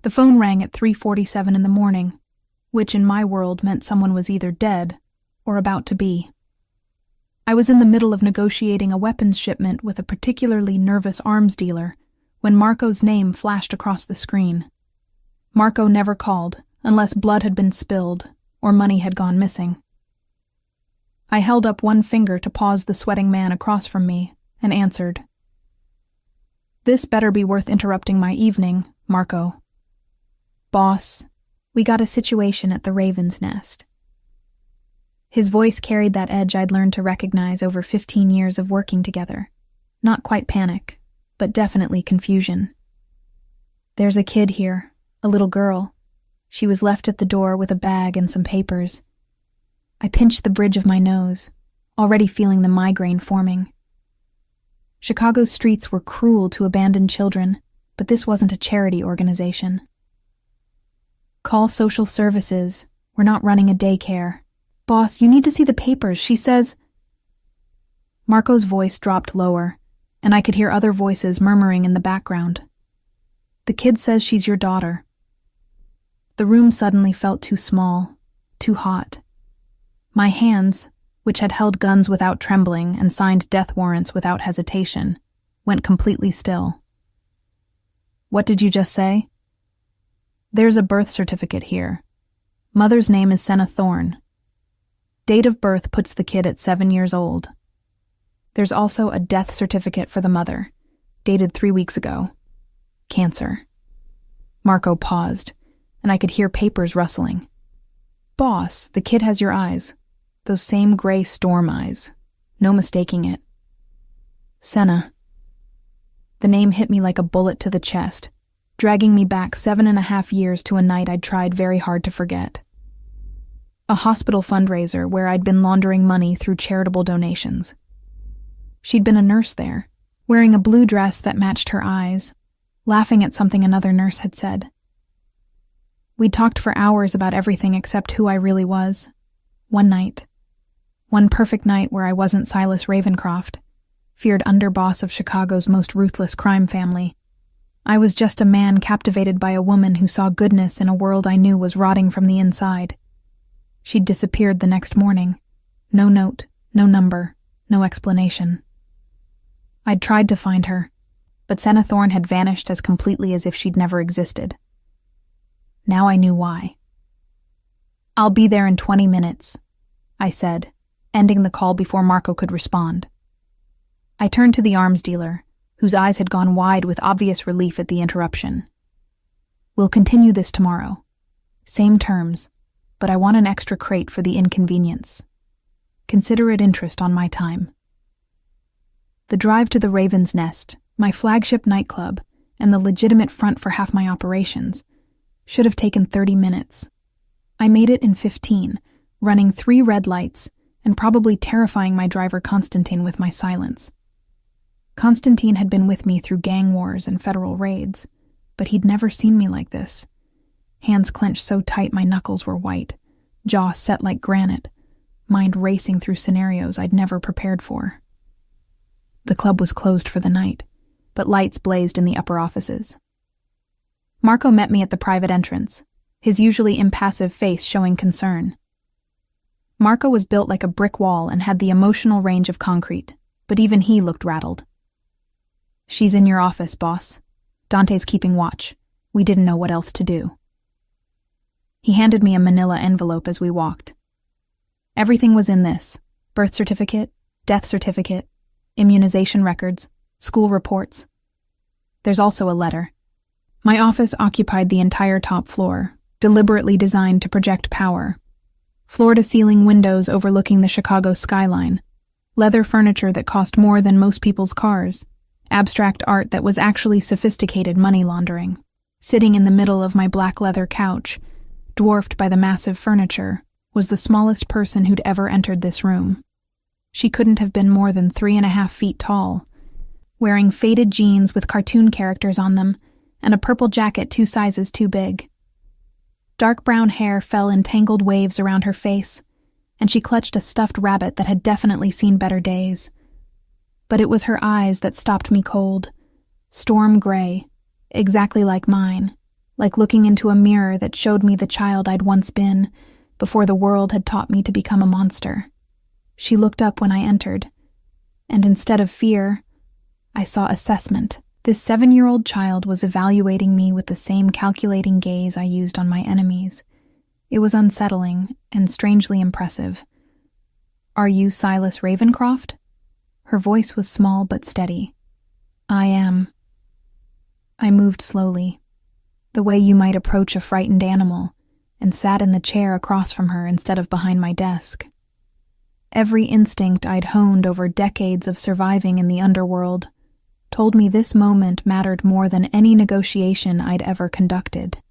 The phone rang at 3:47 in the morning, which in my world meant someone was either dead or about to be. I was in the middle of negotiating a weapons shipment with a particularly nervous arms dealer when Marco's name flashed across the screen. Marco never called unless blood had been spilled or money had gone missing. I held up one finger to pause the sweating man across from me and answered. "This better be worth interrupting my evening, Marco." "Boss, we got a situation at the Raven's Nest." His voice carried that edge I'd learned to recognize over 15 years of working together. Not quite panic, but definitely confusion. "There's a kid here, a little girl. She was left at the door with a bag and some papers." I pinched the bridge of my nose, already feeling the migraine forming. Chicago's streets were cruel to abandoned children, but this wasn't a charity organization. "Call social services. We're not running a daycare." "Boss, you need to see the papers. She says—" Marco's voice dropped lower, and I could hear other voices murmuring in the background. "The kid says she's your daughter." The room suddenly felt too small, too hot. My hands, which had held guns without trembling and signed death warrants without hesitation, went completely still. "What did you just say?" "There's a birth certificate here. Mother's name is Senna Thorne. Date of birth puts the kid at 7 years old. There's also a death certificate for the mother, dated 3 weeks ago. Cancer." Marco paused, and I could hear papers rustling. "Boss, the kid has your eyes. Those same gray storm eyes. No mistaking it." "Senna." The name hit me like a bullet to the chest, dragging me back 7.5 years to a night I'd tried very hard to forget. A hospital fundraiser where I'd been laundering money through charitable donations. She'd been a nurse there, wearing a blue dress that matched her eyes, laughing at something another nurse had said. We'd talked for hours about everything except who I really was. One night. One perfect night where I wasn't Silas Ravencroft, feared underboss of Chicago's most ruthless crime family. I was just a man captivated by a woman who saw goodness in a world I knew was rotting from the inside. She'd disappeared the next morning. No note, no number, no explanation. I'd tried to find her, but Senna Thorne had vanished as completely as if she'd never existed. Now I knew why. "I'll be there in 20 minutes, I said, ending the call before Marco could respond. I turned to the arms dealer, whose eyes had gone wide with obvious relief at the interruption. "We'll continue this tomorrow. Same terms, but I want an extra crate for the inconvenience. Considerate interest on my time." The drive to the Raven's Nest, my flagship nightclub, and the legitimate front for half my operations, should have taken 30 minutes. I made it in 15, running 3 red lights and probably terrifying my driver Constantine with my silence. Constantine had been with me through gang wars and federal raids, but he'd never seen me like this. Hands clenched so tight my knuckles were white, jaw set like granite, mind racing through scenarios I'd never prepared for. The club was closed for the night, but lights blazed in the upper offices. Marco met me at the private entrance, his usually impassive face showing concern. Marco was built like a brick wall and had the emotional range of concrete, but even he looked rattled. "She's in your office, boss. Dante's keeping watch. We didn't know what else to do." He handed me a manila envelope as we walked. Everything was in this: birth certificate, death certificate, immunization records, school reports. There's also a letter. My office occupied the entire top floor, deliberately designed to project power. Floor-to-ceiling windows overlooking the Chicago skyline, leather furniture that cost more than most people's cars, abstract art that was actually sophisticated money laundering. Sitting in the middle of my black leather couch, dwarfed by the massive furniture, was the smallest person who'd ever entered this room. She couldn't have been more than 3.5 feet tall, wearing faded jeans with cartoon characters on them and a purple jacket 2 sizes too big. Dark brown hair fell in tangled waves around her face, and she clutched a stuffed rabbit that had definitely seen better days. But it was her eyes that stopped me cold, storm gray, exactly like mine, like looking into a mirror that showed me the child I'd once been, before the world had taught me to become a monster. She looked up when I entered, and instead of fear, I saw assessment. This 7-year-old child was evaluating me with the same calculating gaze I used on my enemies. It was unsettling and strangely impressive. "Are you Silas Ravencroft?" Her voice was small but steady. "I am." I moved slowly, the way you might approach a frightened animal, and sat in the chair across from her instead of behind my desk. Every instinct I'd honed over decades of surviving in the underworld told me this moment mattered more than any negotiation I'd ever conducted.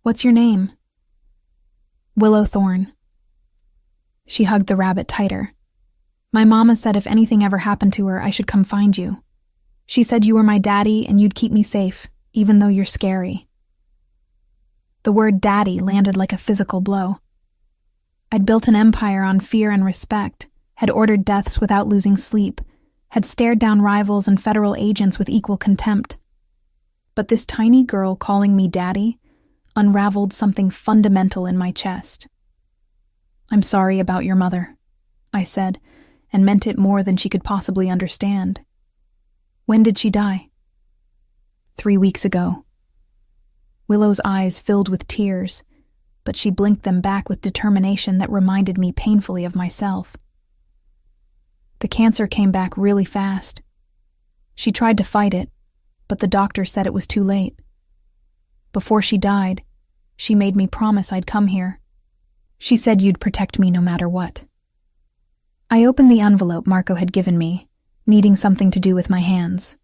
"What's your name?" "Willow Thorne." She hugged the rabbit tighter. "My mama said if anything ever happened to her, I should come find you. She said you were my daddy and you'd keep me safe, even though you're scary." The word daddy landed like a physical blow. I'd built an empire on fear and respect, had ordered deaths without losing sleep, had stared down rivals and federal agents with equal contempt. But this tiny girl calling me daddy unraveled something fundamental in my chest. "I'm sorry about your mother," I said, and meant it more than she could possibly understand. "When did she die?" 3 weeks ago." Willow's eyes filled with tears, but she blinked them back with determination that reminded me painfully of myself. "The cancer came back really fast. She tried to fight it, but the doctor said it was too late. Before she died, she made me promise I'd come here. She said you'd protect me no matter what." I opened the envelope Marco had given me, needing something to do with my hands.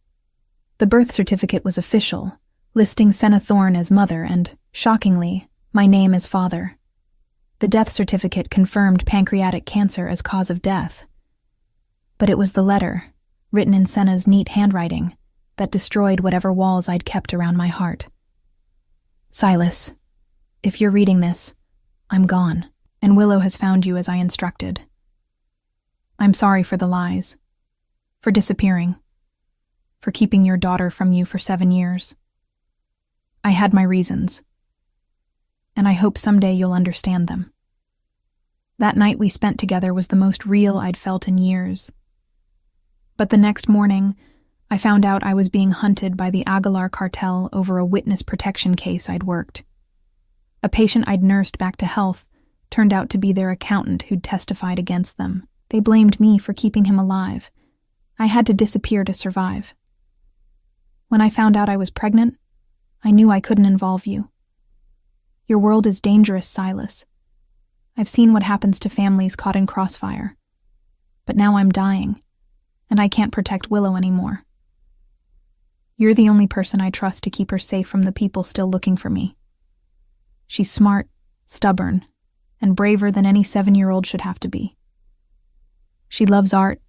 The birth certificate was official, listing Senna Thorne as mother and, shockingly, my name as father. The death certificate confirmed pancreatic cancer as cause of death. But it was the letter, written in Senna's neat handwriting, that destroyed whatever walls I'd kept around my heart. "Silas, if you're reading this, I'm gone, and Willow has found you as I instructed. I'm sorry for the lies, for disappearing, for keeping your daughter from you for 7 years. I had my reasons, and I hope someday you'll understand them. That night we spent together was the most real I'd felt in years. But the next morning, I found out I was being hunted by the Aguilar cartel over a witness protection case I'd worked. A patient I'd nursed back to health turned out to be their accountant who'd testified against them. They blamed me for keeping him alive. I had to disappear to survive. When I found out I was pregnant, I knew I couldn't involve you. Your world is dangerous, Silas. I've seen what happens to families caught in crossfire. But now I'm dying, and I can't protect Willow anymore. You're the only person I trust to keep her safe from the people still looking for me. She's smart, stubborn, and braver than any 7-year-old should have to be. She loves art,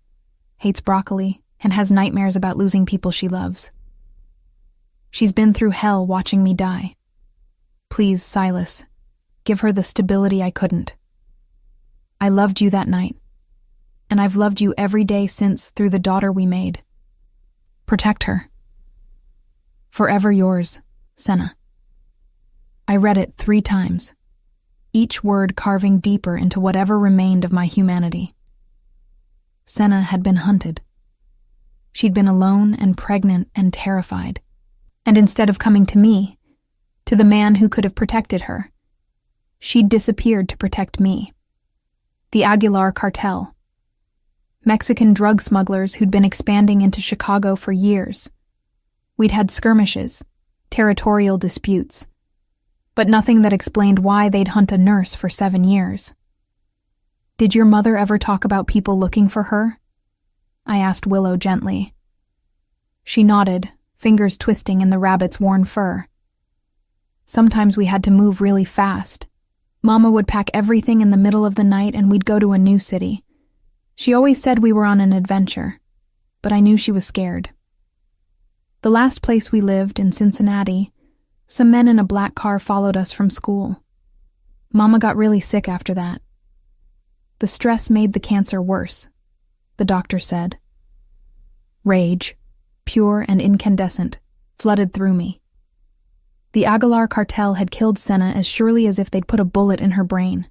hates broccoli, and has nightmares about losing people she loves. She's been through hell watching me die. Please, Silas, give her the stability I couldn't. I loved you that night, and I've loved you every day since through the daughter we made. Protect her. Forever yours, Senna. I read it 3 times, each word carving deeper into whatever remained of my humanity. Senna had been hunted. She'd been alone and pregnant and terrified. And instead of coming to me, to the man who could have protected her, she'd disappeared to protect me. The Aguilar cartel. Mexican drug smugglers who'd been expanding into Chicago for years. We'd had skirmishes, territorial disputes, but nothing that explained why they'd hunt a nurse for 7 years. Did your mother ever talk about people looking for her? I asked Willow gently. She nodded, fingers twisting in the rabbit's worn fur. Sometimes we had to move really fast. Mama would pack everything in the middle of the night and we'd go to a new city. She always said we were on an adventure, but I knew she was scared. The last place we lived, in Cincinnati, some men in a black car followed us from school. Mama got really sick after that. The stress made the cancer worse, the doctor said. Rage, pure and incandescent, flooded through me. The Aguilar cartel had killed Senna as surely as if they'd put a bullet in her brain.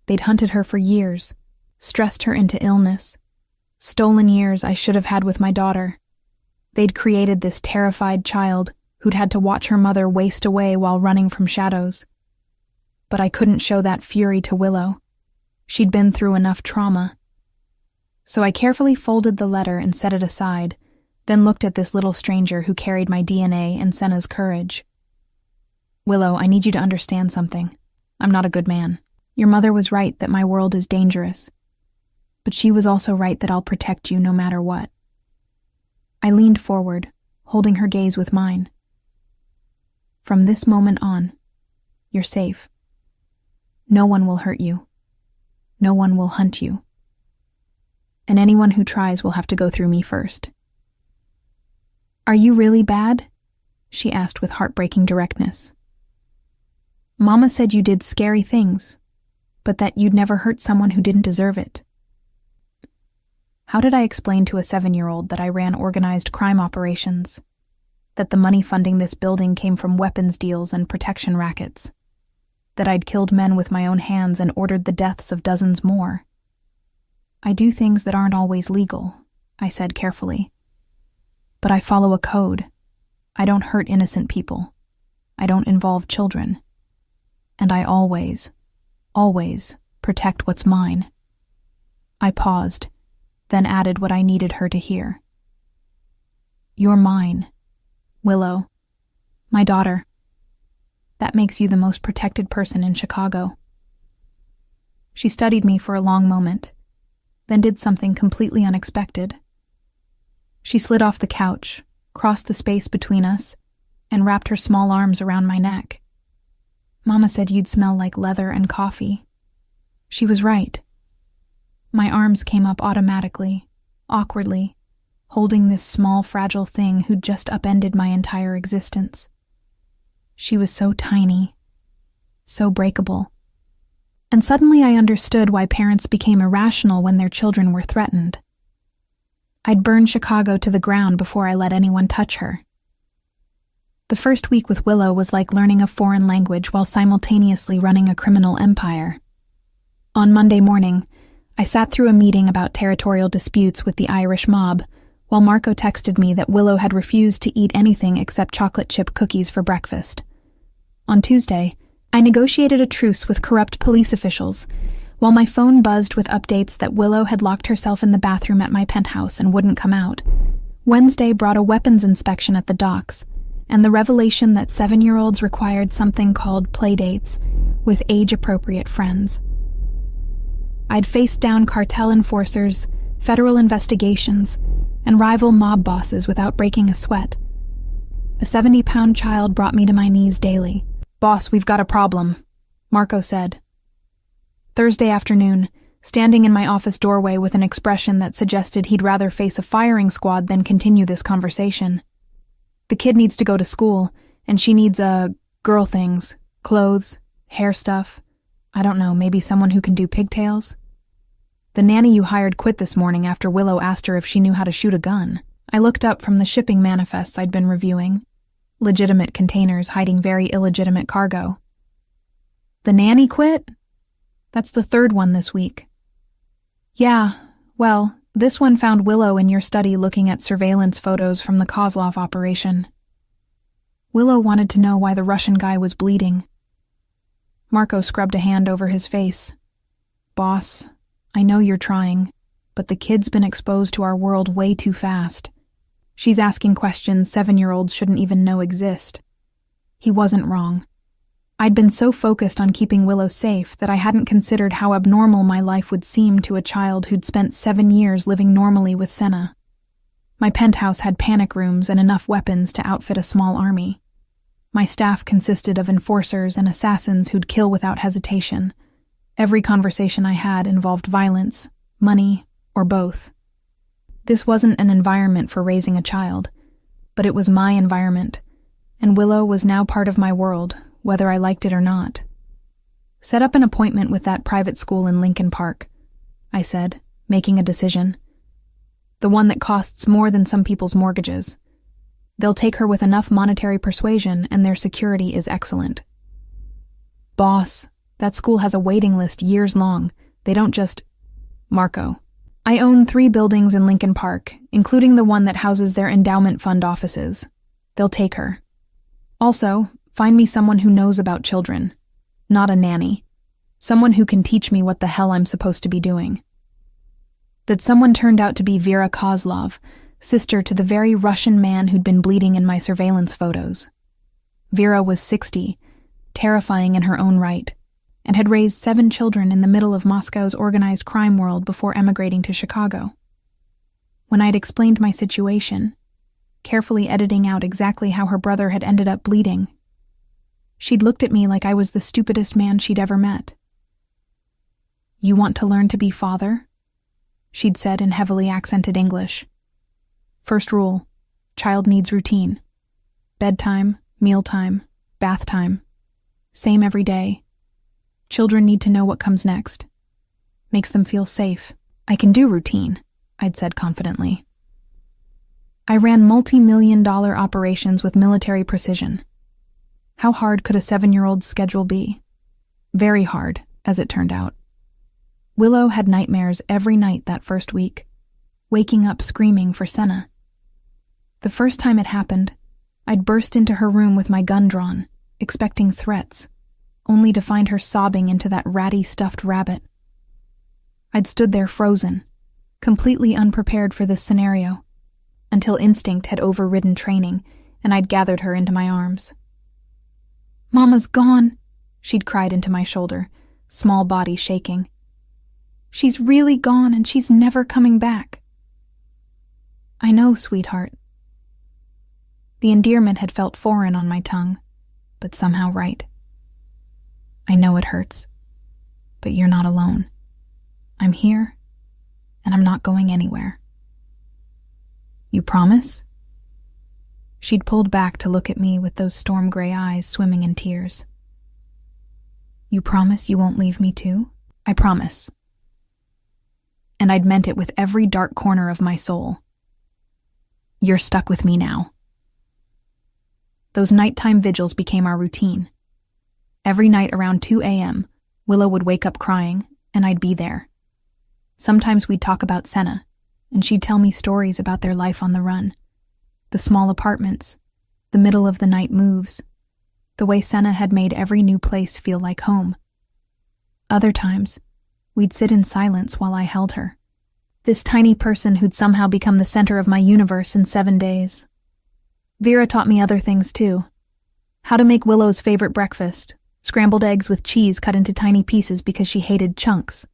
They'd hunted her for years, stressed her into illness, stolen years I should have had with my daughter. They'd created this terrified child who'd had to watch her mother waste away while running from shadows. But I couldn't show that fury to Willow. She'd been through enough trauma. So I carefully folded the letter and set it aside, then looked at this little stranger who carried my DNA and Senna's courage. Willow, I need you to understand something. I'm not a good man. Your mother was right that my world is dangerous. But she was also right that I'll protect you no matter what. I leaned forward, holding her gaze with mine. From this moment on, you're safe. No one will hurt you. No one will hunt you. And anyone who tries will have to go through me first. Are you really bad? She asked with heartbreaking directness. Mama said you did scary things, but that you'd never hurt someone who didn't deserve it. How did I explain to a 7-year-old that I ran organized crime operations? That the money funding this building came from weapons deals and protection rackets? That I'd killed men with my own hands and ordered the deaths of dozens more? I do things that aren't always legal, I said carefully. But I follow a code. I don't hurt innocent people. I don't involve children. And I always protect what's mine. I paused, then added what I needed her to hear. You're mine, Willow, my daughter. That makes you the most protected person in Chicago. She studied me for a long moment, then did something completely unexpected. She slid off the couch, crossed the space between us, and wrapped her small arms around my neck. Mama said you'd smell like leather and coffee. She was right. My arms came up automatically, awkwardly, holding this small, fragile thing who'd just upended my entire existence. She was so tiny, so breakable. And suddenly I understood why parents became irrational when their children were threatened. I'd burn Chicago to the ground before I let anyone touch her. The first week with Willow was like learning a foreign language while simultaneously running a criminal empire. On Monday morning, I sat through a meeting about territorial disputes with the Irish mob, while Marco texted me that Willow had refused to eat anything except chocolate chip cookies for breakfast. On Tuesday, I negotiated a truce with corrupt police officials, while my phone buzzed with updates that Willow had locked herself in the bathroom at my penthouse and wouldn't come out. Wednesday brought a weapons inspection at the docks, and the revelation that 7-year-olds required something called playdates with age-appropriate friends. I'd faced down cartel enforcers, federal investigations, and rival mob bosses without breaking a sweat. A 70-pound child brought me to my knees daily. "Boss, we've got a problem," Marco said. Thursday afternoon, standing in my office doorway with an expression that suggested he'd rather face a firing squad than continue this conversation. The kid needs to go to school, and she needs, girl things, clothes, hair stuff. I don't know, maybe someone who can do pigtails? The nanny you hired quit this morning after Willow asked her if she knew how to shoot a gun. I looked up from the shipping manifests I'd been reviewing. Legitimate containers hiding very illegitimate cargo. The nanny quit? That's the third one this week. Yeah, well, this one found Willow in your study looking at surveillance photos from the Kozlov operation. Willow wanted to know why the Russian guy was bleeding. Marco scrubbed a hand over his face. "Boss, I know you're trying, but the kid's been exposed to our world way too fast. She's asking questions 7-year-olds shouldn't even know exist." He wasn't wrong. I'd been so focused on keeping Willow safe that I hadn't considered how abnormal my life would seem to a child who'd spent 7 years living normally with Senna. My penthouse had panic rooms and enough weapons to outfit a small army. My staff consisted of enforcers and assassins who'd kill without hesitation. Every conversation I had involved violence, money, or both. This wasn't an environment for raising a child, but it was my environment, and Willow was now part of my world, whether I liked it or not. "Set up an appointment with that private school in Lincoln Park," I said, making a decision. "The one that costs more than some people's mortgages. They'll take her with enough monetary persuasion, and their security is excellent. Boss, that school has a waiting list years long. They don't just... Marco. I own 3 buildings in Lincoln Park, including the one that houses their endowment fund offices. They'll take her. Also, find me someone who knows about children. Not a nanny. Someone who can teach me what the hell I'm supposed to be doing. That someone turned out to be Vera Kozlov, sister to the very Russian man who'd been bleeding in my surveillance photos. Vera was 60, terrifying in her own right, and had raised 7 children in the middle of Moscow's organized crime world before emigrating to Chicago. When I'd explained my situation, carefully editing out exactly how her brother had ended up bleeding, she'd looked at me like I was the stupidest man she'd ever met. "You want to learn to be father?" she'd said in heavily accented English. "First rule, child needs routine. Bedtime, mealtime, bath time. Same every day. Children need to know what comes next. Makes them feel safe." "I can do routine," I'd said confidently. I ran multi-million-dollar operations with military precision. How hard could a 7-year-old's schedule be? Very hard, as it turned out. Willow had nightmares every night that first week, waking up screaming for Senna. The first time it happened, I'd burst into her room with my gun drawn, expecting threats, only to find her sobbing into that ratty stuffed rabbit. I'd stood there frozen, completely unprepared for this scenario, until instinct had overridden training and I'd gathered her into my arms. "Mama's gone," she'd cried into my shoulder, small body shaking. "She's really gone and she's never coming back." "I know, sweetheart." The endearment had felt foreign on my tongue, but somehow right. "I know it hurts, but you're not alone. I'm here, and I'm not going anywhere." "You promise?" She'd pulled back to look at me with those storm-gray eyes swimming in tears. "You promise you won't leave me too?" "I promise." And I'd meant it with every dark corner of my soul. "You're stuck with me now." Those nighttime vigils became our routine. Every night around 2 a.m., Willow would wake up crying, and I'd be there. Sometimes we'd talk about Senna, and she'd tell me stories about their life on the run. The small apartments, the middle-of-the-night moves, the way Senna had made every new place feel like home. Other times, we'd sit in silence while I held her. This tiny person who'd somehow become the center of my universe in 7 days. Vera taught me other things too. How to make Willow's favorite breakfast, scrambled eggs with cheese cut into tiny pieces because she hated chunks.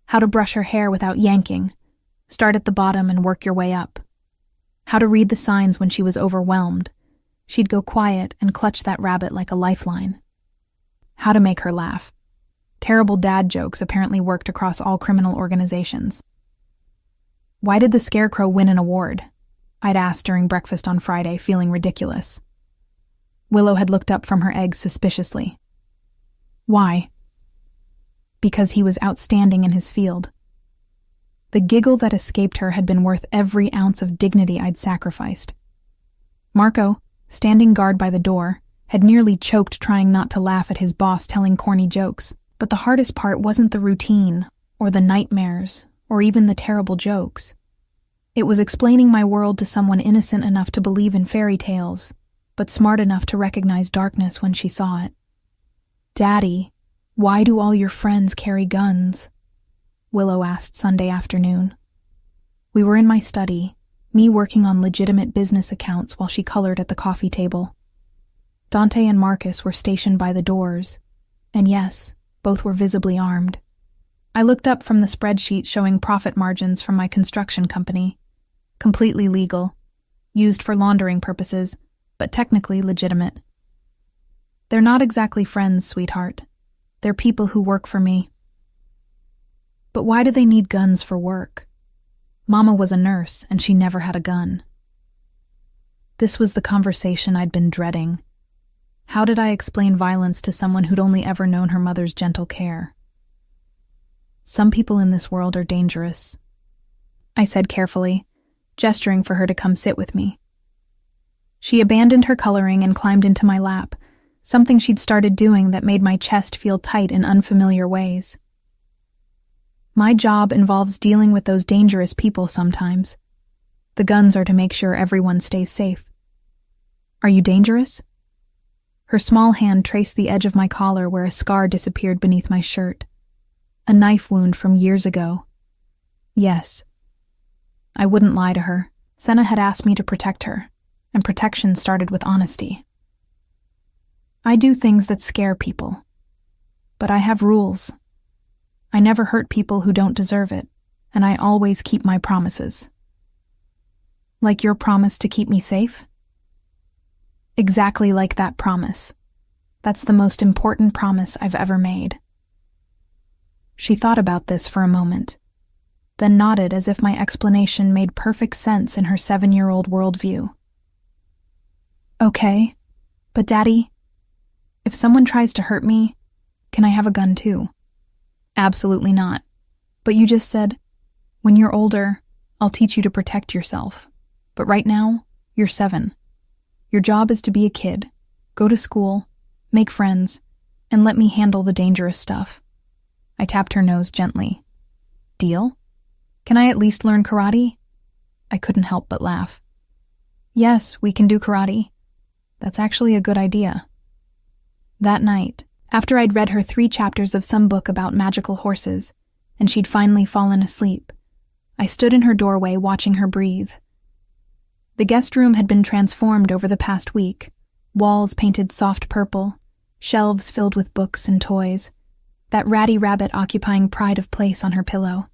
How to brush her hair without yanking, start at the bottom and work your way up. How to read the signs when she was overwhelmed. She'd go quiet and clutch that rabbit like a lifeline. How to make her laugh. Terrible dad jokes apparently worked across all criminal organizations. "Why did the Scarecrow win an award?" I'd asked during breakfast on Friday, feeling ridiculous. Willow had looked up from her eggs suspiciously. "Why?" "Because he was outstanding in his field." The giggle that escaped her had been worth every ounce of dignity I'd sacrificed. Marco, standing guard by the door, had nearly choked trying not to laugh at his boss telling corny jokes. But the hardest part wasn't the routine, or the nightmares, or even the terrible jokes. It was explaining my world to someone innocent enough to believe in fairy tales, but smart enough to recognize darkness when she saw it. "Daddy, why do all your friends carry guns?" Willow asked Sunday afternoon. We were in my study, me working on legitimate business accounts while she colored at the coffee table. Dante and Marcus were stationed by the doors, and yes, both were visibly armed. I looked up from the spreadsheet showing profit margins from my construction company. Completely legal, used for laundering purposes, but technically legitimate. "They're not exactly friends, sweetheart. They're people who work for me." "But why do they need guns for work? Mama was a nurse, and she never had a gun." This was the conversation I'd been dreading. How did I explain violence to someone who'd only ever known her mother's gentle care? "Some people in this world are dangerous," I said carefully, gesturing for her to come sit with me. She abandoned her coloring and climbed into my lap, something she'd started doing that made my chest feel tight in unfamiliar ways. My job involves dealing with those dangerous people sometimes. The guns are to make sure everyone stays safe. Are you dangerous? Her small hand traced the edge of my collar where a scar disappeared beneath my shirt. A knife wound from years ago. Yes. I wouldn't lie to her. Senna had asked me to protect her, and protection started with honesty. I do things that scare people, but I have rules. I never hurt people who don't deserve it, and I always keep my promises. Like your promise to keep me safe? Exactly like that promise. That's the most important promise I've ever made. She thought about this for a moment, then nodded as if my explanation made perfect sense in her 7-year-old worldview. Okay, but Daddy, if someone tries to hurt me, can I have a gun too? Absolutely not. But you just said, when you're older, I'll teach you to protect yourself. But right now, you're 7. Your job is to be a kid, go to school, make friends, and let me handle the dangerous stuff. I tapped her nose gently. Deal? Can I at least learn karate? I couldn't help but laugh. Yes, we can do karate. That's actually a good idea. That night, after I'd read her 3 chapters of some book about magical horses, and she'd finally fallen asleep, I stood in her doorway watching her breathe. The guest room had been transformed over the past week, walls painted soft purple, shelves filled with books and toys, that ratty rabbit occupying pride of place on her pillow.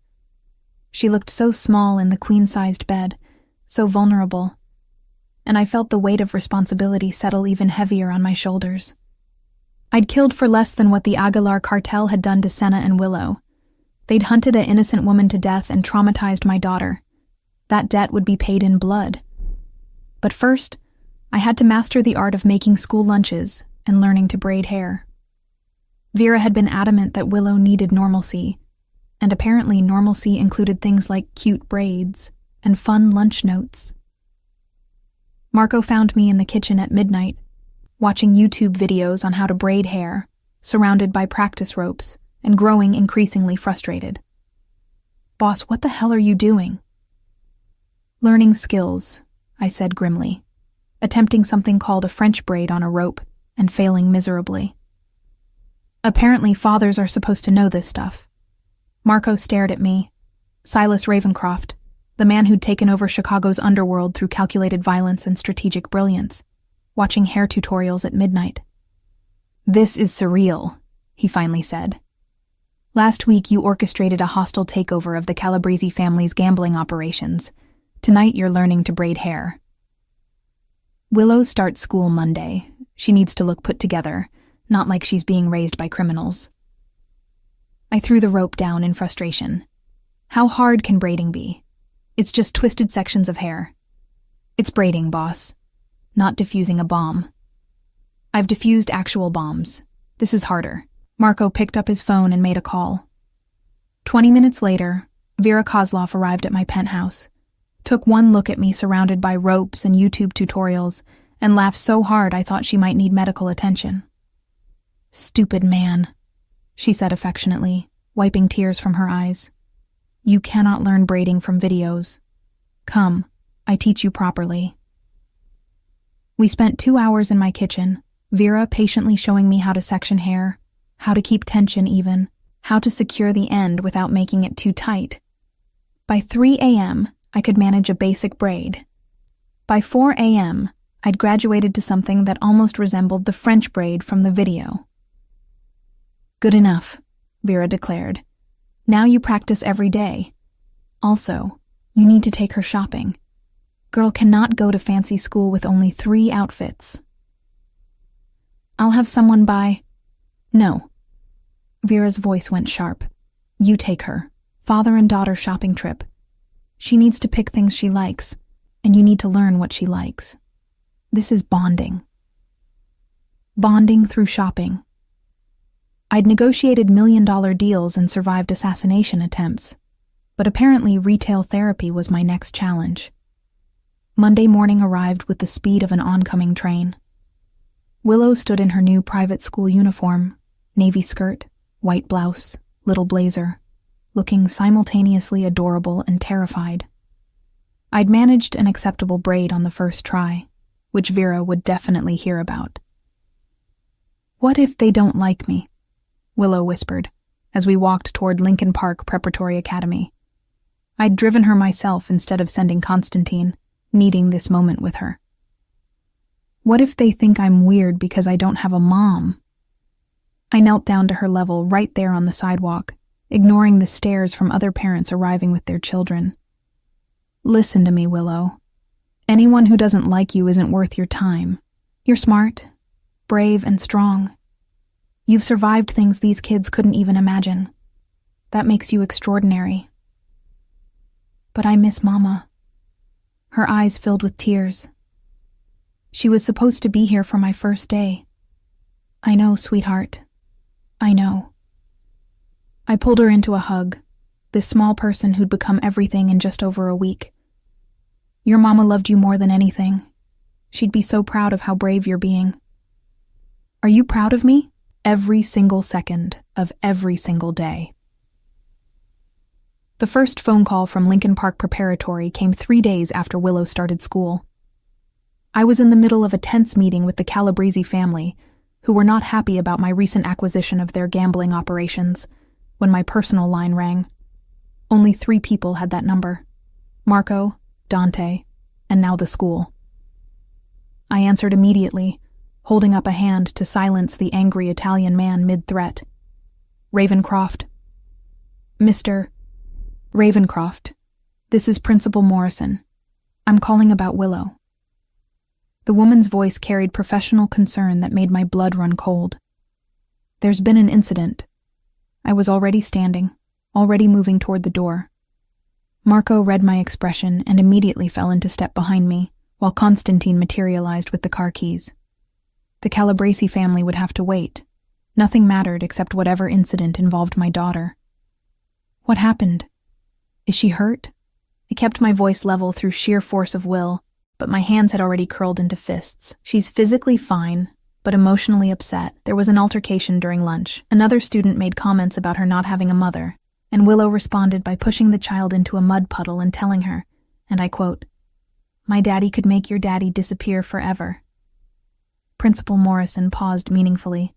She looked so small in the queen-sized bed, so vulnerable, and I felt the weight of responsibility settle even heavier on my shoulders. I'd killed for less than what the Aguilar cartel had done to Senna and Willow. They'd hunted an innocent woman to death and traumatized my daughter. That debt would be paid in blood. But first, I had to master the art of making school lunches and learning to braid hair. Vera had been adamant that Willow needed normalcy, and apparently normalcy included things like cute braids and fun lunch notes. Marco found me in the kitchen at midnight, watching YouTube videos on how to braid hair, surrounded by practice ropes, and growing increasingly frustrated. Boss, what the hell are you doing? Learning skills, I said grimly, attempting something called a French braid on a rope and failing miserably. Apparently fathers are supposed to know this stuff. Marco stared at me. Silas Ravencroft, the man who'd taken over Chicago's underworld through calculated violence and strategic brilliance, watching hair tutorials at midnight. This is surreal, he finally said. Last week you orchestrated a hostile takeover of the Calabrese family's gambling operations. Tonight you're learning to braid hair. Willow starts school Monday. She needs to look put together, not like she's being raised by criminals. I threw the rope down in frustration. How hard can braiding be? It's just twisted sections of hair. It's braiding, boss, not diffusing a bomb. I've diffused actual bombs. This is harder. Marco picked up his phone and made a call. 20 minutes later, Vera Kozlov arrived at my penthouse, took one look at me surrounded by ropes and YouTube tutorials, and laughed so hard I thought she might need medical attention. Stupid man, she said affectionately, wiping tears from her eyes. You cannot learn braiding from videos. Come, I teach you properly. We spent 2 hours in my kitchen, Vera patiently showing me how to section hair, how to keep tension even, how to secure the end without making it too tight. By 3 a.m., I could manage a basic braid. By 4 a.m., I'd graduated to something that almost resembled the French braid from the video. Good enough, Vera declared. Now you practice every day. Also, you need to take her shopping. Girl cannot go to fancy school with only 3 outfits. I'll have someone buy... No. Vera's voice went sharp. You take her. Father and daughter shopping trip. She needs to pick things she likes, and you need to learn what she likes. This is bonding. Bonding through shopping. I'd negotiated $1 million deals and survived assassination attempts, but apparently retail therapy was my next challenge. Monday morning arrived with the speed of an oncoming train. Willow stood in her new private school uniform, navy skirt, white blouse, little blazer, looking simultaneously adorable and terrified. I'd managed an acceptable braid on the first try, which Vera would definitely hear about. "What if they don't like me?" Willow whispered, as we walked toward Lincoln Park Preparatory Academy. I'd driven her myself instead of sending Constantine, needing this moment with her. "What if they think I'm weird because I don't have a mom?" I knelt down to her level right there on the sidewalk, ignoring the stares from other parents arriving with their children. "Listen to me, Willow. Anyone who doesn't like you isn't worth your time. You're smart, brave, and strong. You've survived things these kids couldn't even imagine. That makes you extraordinary. But I miss Mama." Her eyes filled with tears. "She was supposed to be here for my first day." "I know, sweetheart. I know." I pulled her into a hug, this small person who'd become everything in just over a week. "Your Mama loved you more than anything. She'd be so proud of how brave you're being." "Are you proud of me?" "Every single second of every single day." The first phone call from Lincoln Park Preparatory came 3 days after Willow started school. I was in the middle of a tense meeting with the Calabrese family, who were not happy about my recent acquisition of their gambling operations, when my personal line rang. Only 3 people had that number: Marco, Dante, and now the school. I answered immediately, holding up a hand to silence the angry Italian man mid-threat. "Ravencroft." "Mr. Ravencroft, this is Principal Morrison. I'm calling about Willow." The woman's voice carried professional concern that made my blood run cold. "There's been an incident." I was already standing, already moving toward the door. Marco read my expression and immediately fell into step behind me, while Constantine materialized with the car keys. The Calabrese family would have to wait. Nothing mattered except whatever incident involved my daughter. "What happened? Is she hurt?" I kept my voice level through sheer force of will, but my hands had already curled into fists. "She's physically fine, but emotionally upset. There was an altercation during lunch. Another student made comments about her not having a mother, and Willow responded by pushing the child into a mud puddle and telling her, and I quote, 'My daddy could make your daddy disappear forever.'" Principal Morrison paused meaningfully.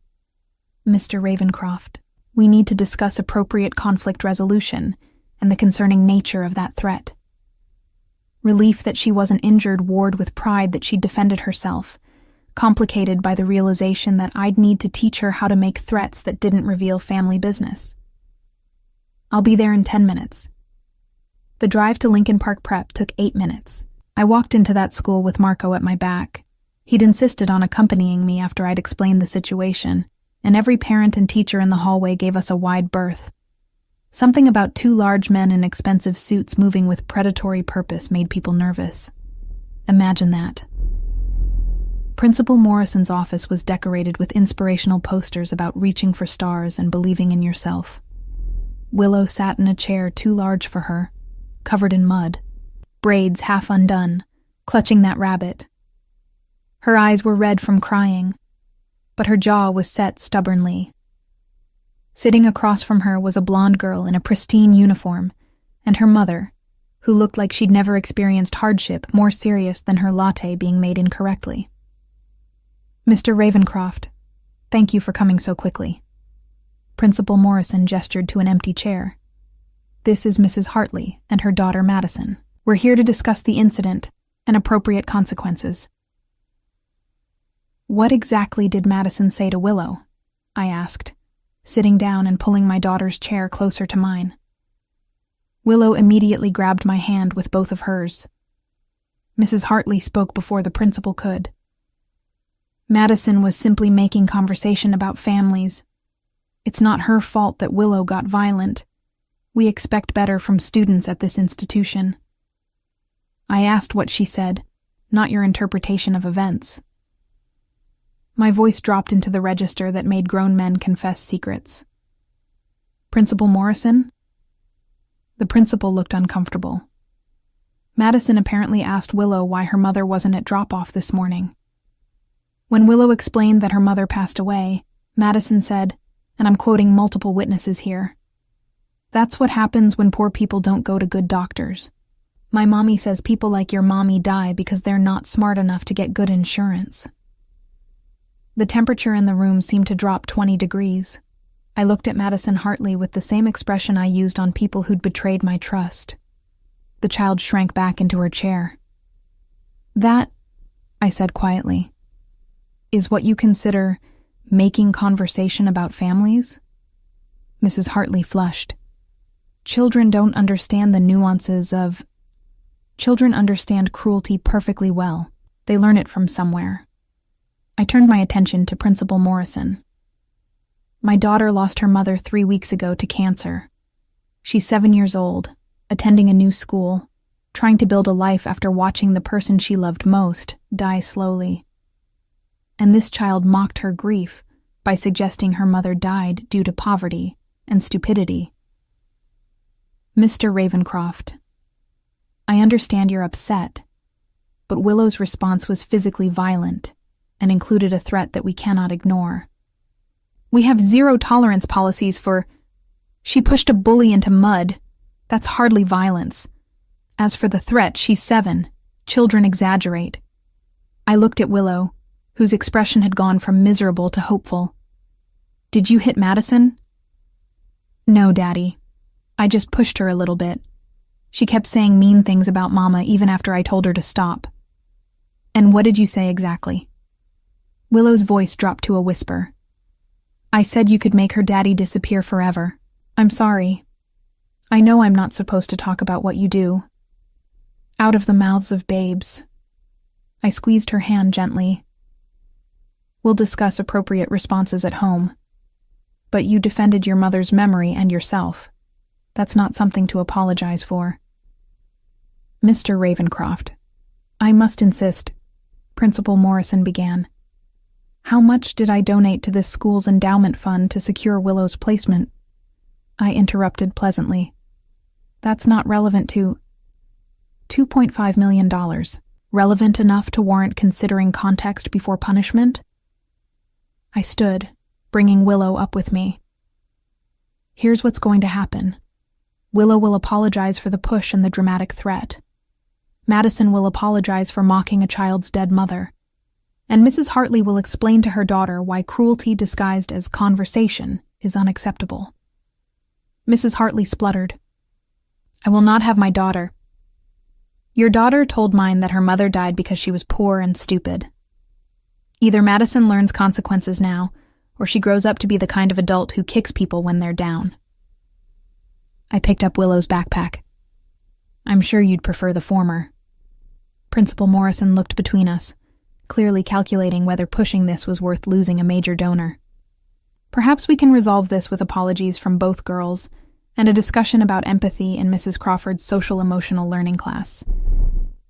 "Mr. Ravencroft, we need to discuss appropriate conflict resolution and the concerning nature of that threat." Relief that she wasn't injured warred with pride that she'd defended herself, complicated by the realization that I'd need to teach her how to make threats that didn't reveal family business. "I'll be there in 10 minutes. The drive to Lincoln Park Prep took 8 minutes. I walked into that school with Marco at my back. He'd insisted on accompanying me after I'd explained the situation, and every parent and teacher in the hallway gave us a wide berth. Something about 2 large men in expensive suits moving with predatory purpose made people nervous. Imagine that. Principal Morrison's office was decorated with inspirational posters about reaching for stars and believing in yourself. Willow sat in a chair too large for her, covered in mud, braids half undone, clutching that rabbit. Her eyes were red from crying, but her jaw was set stubbornly. Sitting across from her was a blonde girl in a pristine uniform, and her mother, who looked like she'd never experienced hardship more serious than her latte being made incorrectly. "Mr. Ravencroft, thank you for coming so quickly." Principal Morrison gestured to an empty chair. "This is Mrs. Hartley and her daughter Madison. We're here to discuss the incident and appropriate consequences." "What exactly did Madison say to Willow?" I asked, sitting down and pulling my daughter's chair closer to mine. Willow immediately grabbed my hand with both of hers. Mrs. Hartley spoke before the principal could. "Madison was simply making conversation about families. It's not her fault that Willow got violent. We expect better from students at this institution." I asked what she said, not your interpretation of events. My voice dropped into the register that made grown men confess secrets. "Principal Morrison?" The principal looked uncomfortable. Madison apparently asked Willow why her mother wasn't at drop-off this morning. When Willow explained that her mother passed away, Madison said, and I'm quoting multiple witnesses here, "That's what happens when poor people don't go to good doctors. My mommy says people like your mommy die because they're not smart enough to get good insurance." The temperature in the room seemed to drop 20 degrees. I looked at Madison Hartley with the same expression I used on people who'd betrayed my trust. The child shrank back into her chair. "That," I said quietly, "is what you consider making conversation about families?" Mrs. Hartley flushed. Children don't understand the nuances of... Children understand cruelty perfectly well. They learn it from somewhere. I turned my attention to Principal Morrison. "My daughter lost her mother 3 weeks ago to cancer. She's 7 years old, attending a new school, trying to build a life after watching the person she loved most die slowly. And this child mocked her grief by suggesting her mother died due to poverty and stupidity." "Mr. Ravencroft, I understand you're upset, but Willow's response was physically violent and included a threat that we cannot ignore. We have zero-tolerance policies for... She pushed a bully into mud. That's hardly violence. As for the threat, she's 7. Children exaggerate." I looked at Willow, whose expression had gone from miserable to hopeful. "Did you hit Madison?" "No, Daddy. I just pushed her a little bit. She kept saying mean things about Mama even after I told her to stop." "And what did you say exactly?" Willow's voice dropped to a whisper. "I said you could make her daddy disappear forever. I'm sorry. I know I'm not supposed to talk about what you do. Out of the mouths of babes." I squeezed her hand gently. "We'll discuss appropriate responses at home. But you defended your mother's memory and yourself. That's not something to apologize for." "Mr. Ravencroft, I must insist," Principal Morrison began. "How much did I donate to this school's endowment fund to secure Willow's placement?" I interrupted pleasantly. "That's not relevant to..." $2.5 million. Relevant enough to warrant considering context before punishment? I stood, bringing Willow up with me. "Here's what's going to happen. Willow will apologize for the push and the dramatic threat. Madison will apologize for mocking a child's dead mother. And Mrs. Hartley will explain to her daughter why cruelty disguised as conversation is unacceptable." Mrs. Hartley spluttered. "I will not have my daughter. Your daughter told mine that her mother died because she was poor and stupid. Either Madison learns consequences now, or she grows up to be the kind of adult who kicks people when they're down." I picked up Willow's backpack. "I'm sure you'd prefer the former." Principal Morrison looked between us, clearly calculating whether pushing this was worth losing a major donor. "Perhaps we can resolve this with apologies from both girls and a discussion about empathy in Mrs. Crawford's social-emotional learning class."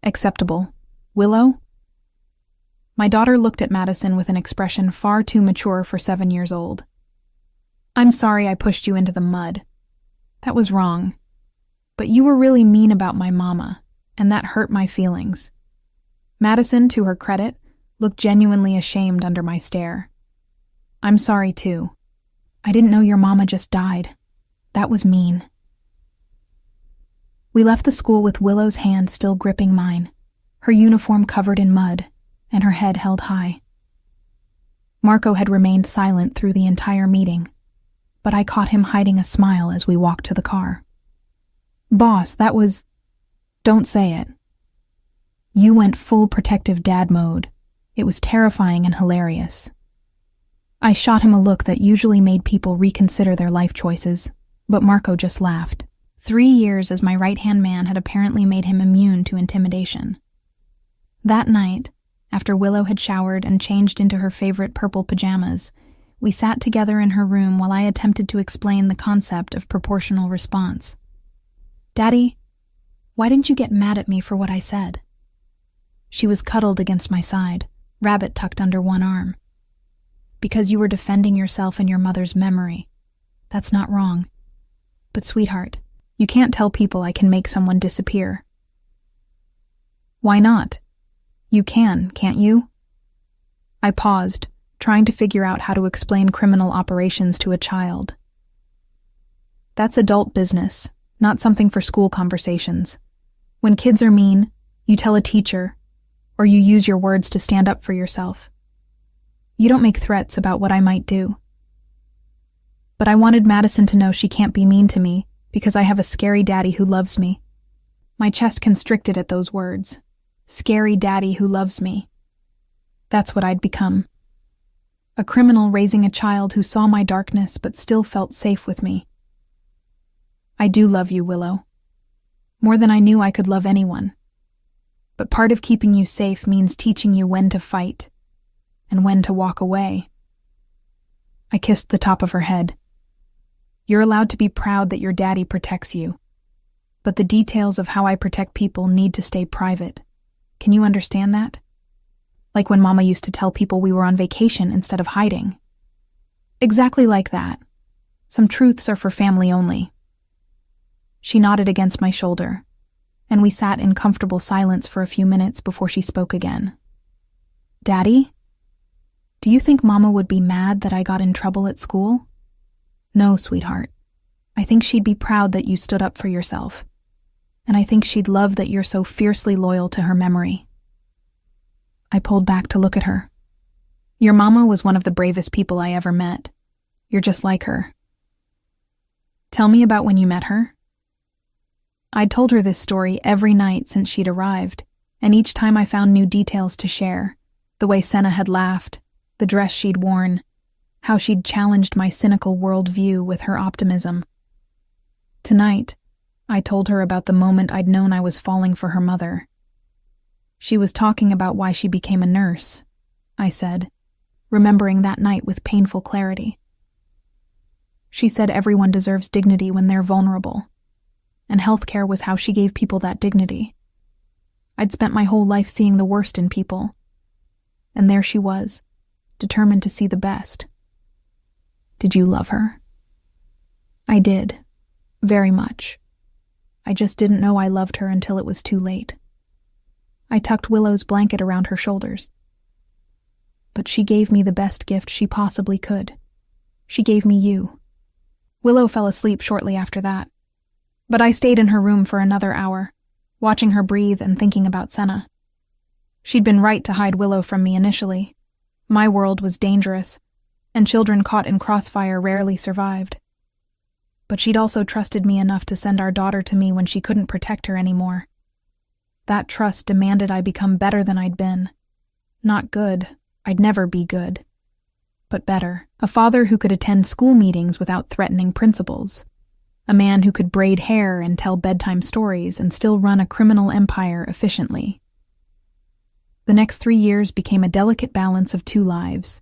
"Acceptable. Willow?" My daughter looked at Madison with an expression far too mature for 7 years old. "I'm sorry I pushed you into the mud. That was wrong. But you were really mean about my mama, and that hurt my feelings." Madison, to her credit, looked genuinely ashamed under my stare. "I'm sorry too. I didn't know your mama just died. That was mean." We left the school with Willow's hand still gripping mine, her uniform covered in mud, and her head held high. Marco had remained silent through the entire meeting, but I caught him hiding a smile as we walked to the car. "Boss, that was..." "Don't say it." "You went full protective dad mode. It was terrifying and hilarious." I shot him a look that usually made people reconsider their life choices, but Marco just laughed. 3 years as my right-hand man had apparently made him immune to intimidation. That night, after Willow had showered and changed into her favorite purple pajamas, we sat together in her room while I attempted to explain the concept of proportional response. "Daddy, why didn't you get mad at me for what I said?" She was cuddled against my side, rabbit tucked under one arm. "Because you were defending yourself and your mother's memory. That's not wrong. But sweetheart, you can't tell people I can make someone disappear." Why not? You can, can't you? I paused, trying to figure out how to explain criminal operations to a child. That's adult business, not something for school conversations. When kids are mean, you tell a teacher, or you use your words to stand up for yourself. You don't make threats about what I might do. But I wanted Madison to know she can't be mean to me because I have a scary daddy who loves me. My chest constricted at those words. Scary daddy who loves me. That's what I'd become. A criminal raising a child who saw my darkness but still felt safe with me. I do love you, Willow. More than I knew I could love anyone. But part of keeping you safe means teaching you when to fight and when to walk away. I kissed the top of her head. You're allowed to be proud that your daddy protects you, but the details of how I protect people need to stay private. Can you understand that? Like when Mama used to tell people we were on vacation instead of hiding. Exactly like that. Some truths are for family only. She nodded against my shoulder, and we sat in comfortable silence for a few minutes before she spoke again. Daddy? Do you think Mama would be mad that I got in trouble at school? No, sweetheart. I think she'd be proud that you stood up for yourself. And I think she'd love that you're so fiercely loyal to her memory. I pulled back to look at her. Your Mama was one of the bravest people I ever met. You're just like her. Tell me about when you met her. I'd told her this story every night since she'd arrived, and each time I found new details to share. The way Senna had laughed, the dress she'd worn, how she'd challenged my cynical worldview with her optimism. Tonight, I told her about the moment I'd known I was falling for her mother. She was talking about why she became a nurse, I said, remembering that night with painful clarity. She said everyone deserves dignity when they're vulnerable, and healthcare was how she gave people that dignity. I'd spent my whole life seeing the worst in people, and there she was, determined to see the best. Did you love her? I did, very much. I just didn't know I loved her until it was too late. I tucked Willow's blanket around her shoulders. But she gave me the best gift she possibly could. She gave me you. Willow fell asleep shortly after that, but I stayed in her room for another hour, watching her breathe and thinking about Senna. She'd been right to hide Willow from me initially. My world was dangerous, and children caught in crossfire rarely survived. But she'd also trusted me enough to send our daughter to me when she couldn't protect her anymore. That trust demanded I become better than I'd been. Not good, I'd never be good. But better, a father who could attend school meetings without threatening principals. A man who could braid hair and tell bedtime stories and still run a criminal empire efficiently. The next 3 years became a delicate balance of two lives.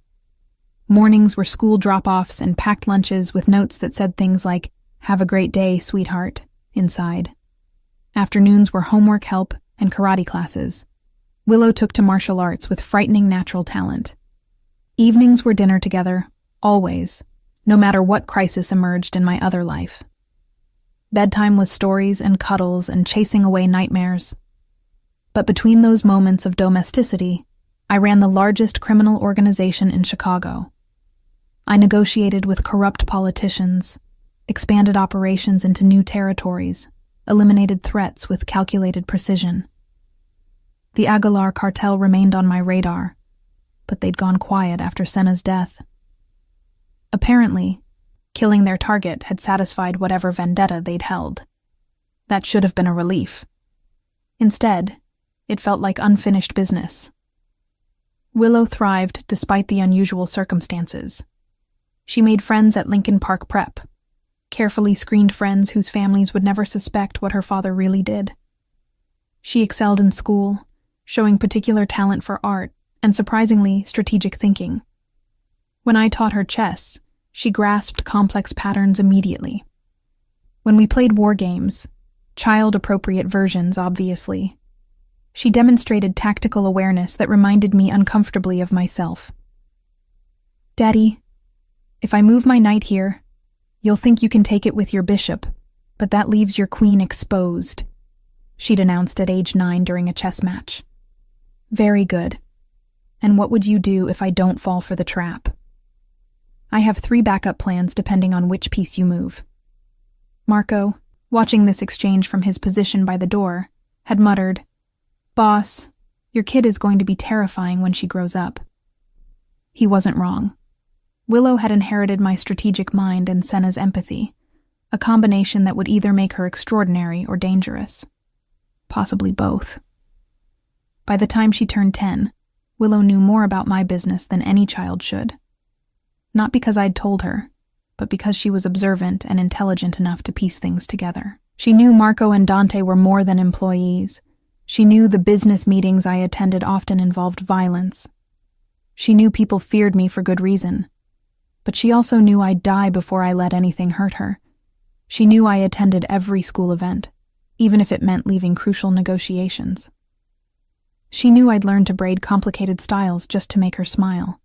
Mornings were school drop-offs and packed lunches with notes that said things like, "Have a great day, sweetheart," inside. Afternoons were homework help and karate classes. Willow took to martial arts with frightening natural talent. Evenings were dinner together, always, no matter what crisis emerged in my other life. Bedtime was stories and cuddles and chasing away nightmares. But between those moments of domesticity, I ran the largest criminal organization in Chicago. I negotiated with corrupt politicians, expanded operations into new territories, eliminated threats with calculated precision. The Aguilar cartel remained on my radar, but they'd gone quiet after Senna's death. Apparently, killing their target had satisfied whatever vendetta they'd held. That should have been a relief. Instead, it felt like unfinished business. Willow thrived despite the unusual circumstances. She made friends at Lincoln Park Prep, carefully screened friends whose families would never suspect what her father really did. She excelled in school, showing particular talent for art and surprisingly strategic thinking. When I taught her chess, she grasped complex patterns immediately. When we played war games, child-appropriate versions, obviously, she demonstrated tactical awareness that reminded me uncomfortably of myself. Daddy, if I move my knight here, you'll think you can take it with your bishop, but that leaves your queen exposed. she'd announced at age 9 during a chess match. Very good. And what would you do if I don't fall for the trap? I have 3 backup plans depending on which piece you move. Marco, watching this exchange from his position by the door, had muttered, "Boss, your kid is going to be terrifying when she grows up." He wasn't wrong. Willow had inherited my strategic mind and Senna's empathy, a combination that would either make her extraordinary or dangerous. Possibly both. By the time she turned 10, Willow knew more about my business than any child should. Not because I'd told her, but because she was observant and intelligent enough to piece things together. She knew Marco and Dante were more than employees. She knew the business meetings I attended often involved violence. She knew people feared me for good reason. But she also knew I'd die before I let anything hurt her. She knew I attended every school event, even if it meant leaving crucial negotiations. She knew I'd learned to braid complicated styles just to make her smile.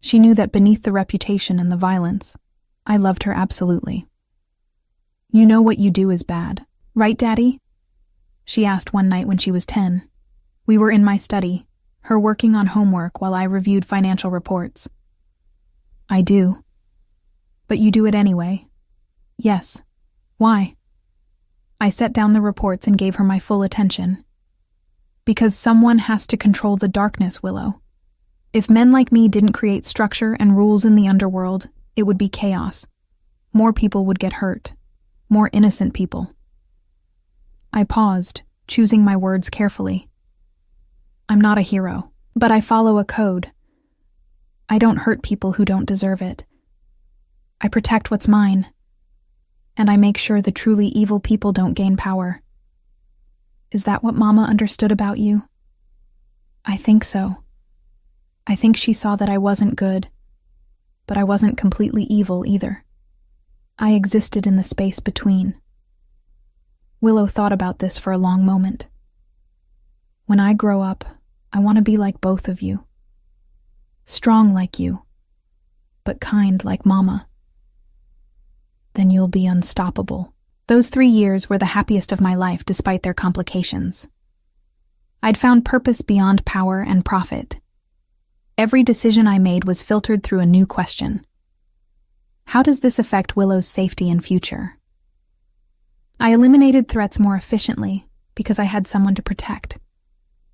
She knew that beneath the reputation and the violence, I loved her absolutely. "You know what you do is bad, right, Daddy?" she asked one night when she was 10. We were in my study, her working on homework while I reviewed financial reports. "I do." "But you do it anyway." "Yes. Why?" I set down the reports and gave her my full attention. "Because someone has to control the darkness, Willow. If men like me didn't create structure and rules in the underworld, it would be chaos. More people would get hurt. More innocent people." I paused, choosing my words carefully. "I'm not a hero, but I follow a code. I don't hurt people who don't deserve it. I protect what's mine. And I make sure the truly evil people don't gain power." Is that what Mama understood about you? I think so. I think she saw that I wasn't good, but I wasn't completely evil either. I existed in the space between. Willow thought about this for a long moment. "When I grow up, I want to be like both of you. Strong like you, but kind like Mama. Then you'll be unstoppable." Those 3 years were the happiest of my life despite their complications. I'd found purpose beyond power and profit. Every decision I made was filtered through a new question. How does this affect Willow's safety and future? I eliminated threats more efficiently because I had someone to protect.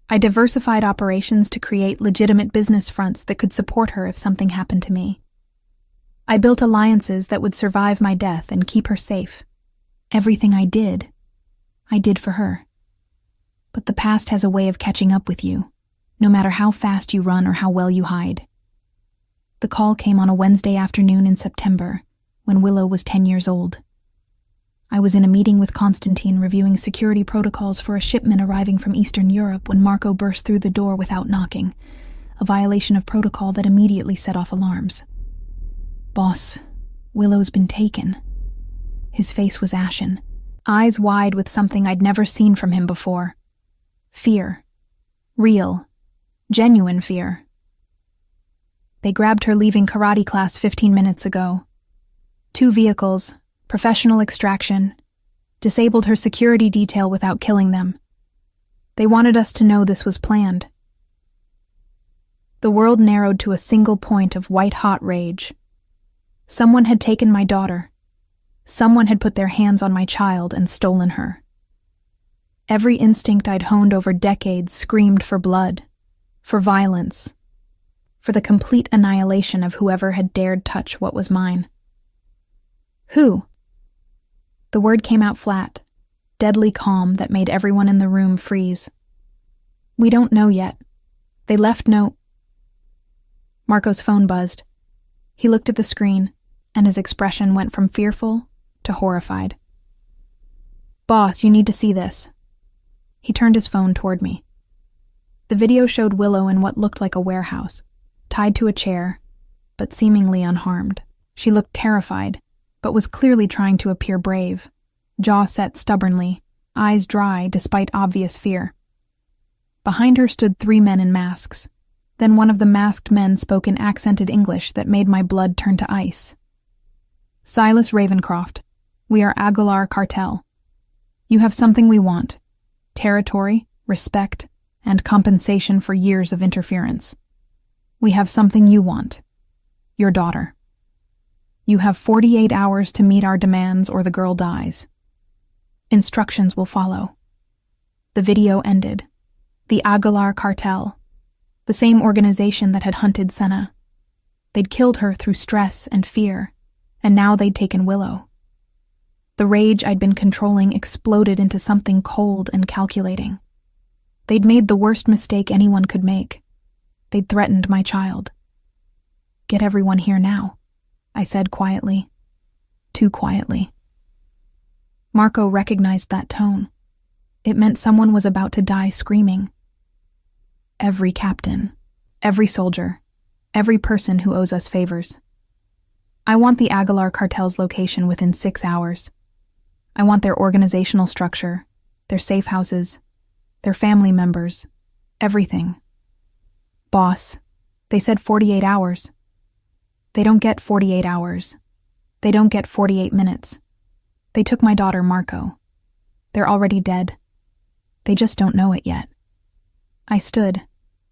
I diversified operations to create legitimate business fronts that could support her if something happened to me. I built alliances that would survive my death and keep her safe. Everything I did for her. But the past has a way of catching up with you, no matter how fast you run or how well you hide. The call came on a Wednesday afternoon in September, when Willow was 10 years old. I was in a meeting with Constantine reviewing security protocols for a shipment arriving from Eastern Europe when Marco burst through the door without knocking, a violation of protocol that immediately set off alarms. "Boss, Willow's been taken." His face was ashen, eyes wide with something I'd never seen from him before. Fear. Real, genuine fear. "They grabbed her leaving karate class 15 minutes ago. 2 vehicles, professional extraction, disabled her security detail without killing them. They wanted us to know this was planned." The world narrowed to a single point of white-hot rage. Someone had taken my daughter. Someone had put their hands on my child and stolen her. Every instinct I'd honed over decades screamed for blood, for violence, for the complete annihilation of whoever had dared touch what was mine. "Who?" The word came out flat, deadly calm that made everyone in the room freeze. "We don't know yet. They left no—" Marco's phone buzzed. He looked at the screen, and his expression went from fearful to horrified. "Boss, you need to see this." He turned his phone toward me. The video showed Willow in what looked like a warehouse, tied to a chair, but seemingly unharmed. She looked terrified, but was clearly trying to appear brave, jaw set stubbornly, eyes dry despite obvious fear. Behind her stood 3 men in masks. Then one of the masked men spoke in accented English that made my blood turn to ice. "Silas Ravencroft, we are Aguilar Cartel. You have something we want. territory, respect, and compensation for years of interference. We have something you want. Your daughter. You have 48 hours to meet our demands or the girl dies. Instructions will follow. The video ended. The Aguilar cartel, the same organization that had hunted Senna. They'd killed her through stress and fear, and now they'd taken Willow. The rage I'd been controlling exploded into something cold and calculating. They'd made the worst mistake anyone could make. They'd threatened my child. Get everyone here now, I said quietly. Too quietly. Marco recognized that tone. It meant someone was about to die screaming. Every captain, every soldier, every person who owes us favors. I want the Aguilar cartel's location within 6 hours. I want their organizational structure, their safe houses, their family members, everything. Boss, they said 48 hours. They don't get 48 hours. They don't get 48 minutes. They took my daughter, Marco. They're already dead. They just don't know it yet. I stood,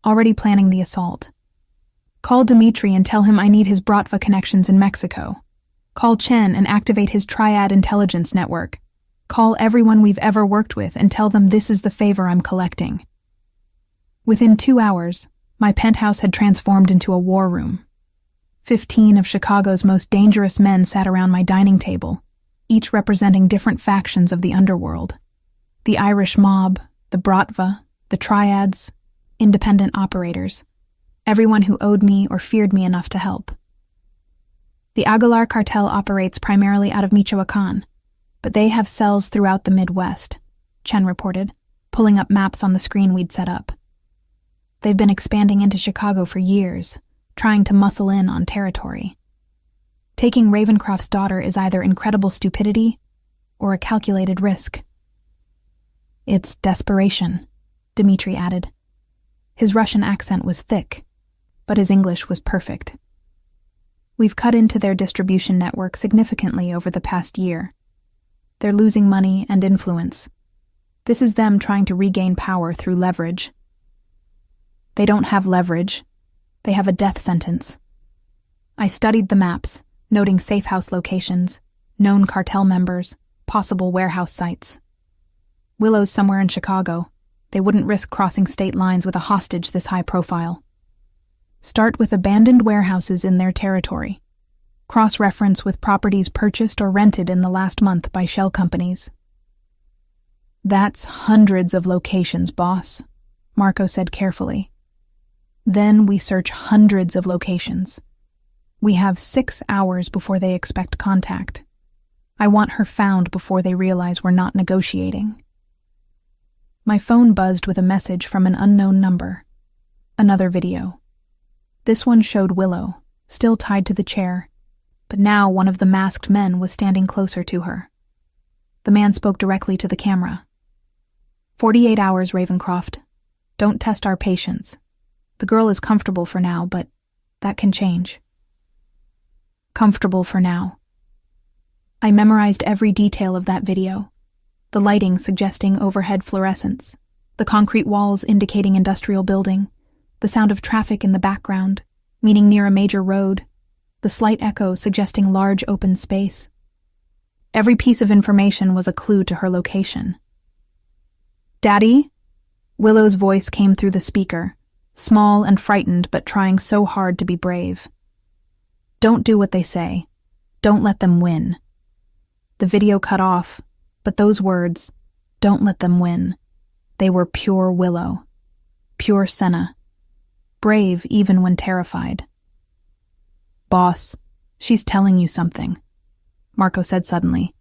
already planning the assault. Call Dimitri and tell him I need his Bratva connections in Mexico. Call Chen and activate his Triad intelligence network. Call everyone we've ever worked with and tell them this is the favor I'm collecting. Within 2 hours, my penthouse had transformed into a war room. 15 of Chicago's most dangerous men sat around my dining table, each representing different factions of the underworld. The Irish mob, the Bratva, the Triads, independent operators, everyone who owed me or feared me enough to help. The Aguilar cartel operates primarily out of Michoacan, but they have cells throughout the Midwest, Chen reported, pulling up maps on the screen we'd set up. They've been expanding into Chicago for years, trying to muscle in on territory. Taking Ravencroft's daughter is either incredible stupidity or a calculated risk. It's desperation, Dimitri added. His Russian accent was thick, but his English was perfect. We've cut into their distribution network significantly over the past year. They're losing money and influence. This is them trying to regain power through leverage. They don't have leverage. They have a death sentence. I studied the maps, noting safe house locations, known cartel members, possible warehouse sites. Willow's somewhere in Chicago. They wouldn't risk crossing state lines with a hostage this high profile. Start with abandoned warehouses in their territory. Cross-reference with properties purchased or rented in the last month by shell companies. That's hundreds of locations, boss, Marco said carefully. Then we search hundreds of locations. We have 6 hours before they expect contact. I want her found before they realize we're not negotiating. My phone buzzed with a message from an unknown number. Another video. This one showed Willow, still tied to the chair, but now one of the masked men was standing closer to her. The man spoke directly to the camera. 48 hours, Ravencroft. Don't test our patience. The girl is comfortable for now, but that can change. Comfortable for now. I memorized every detail of that video. The lighting suggesting overhead fluorescence, the concrete walls indicating industrial building, the sound of traffic in the background, meaning near a major road, the slight echo suggesting large open space. Every piece of information was a clue to her location. Daddy? Willow's voice came through the speaker, small and frightened but trying so hard to be brave. Don't do what they say. Don't let them win. The video cut off, but those words, don't let them win, they were pure Willow, pure Senna, brave even when terrified. Boss, she's telling you something, Marco said suddenly.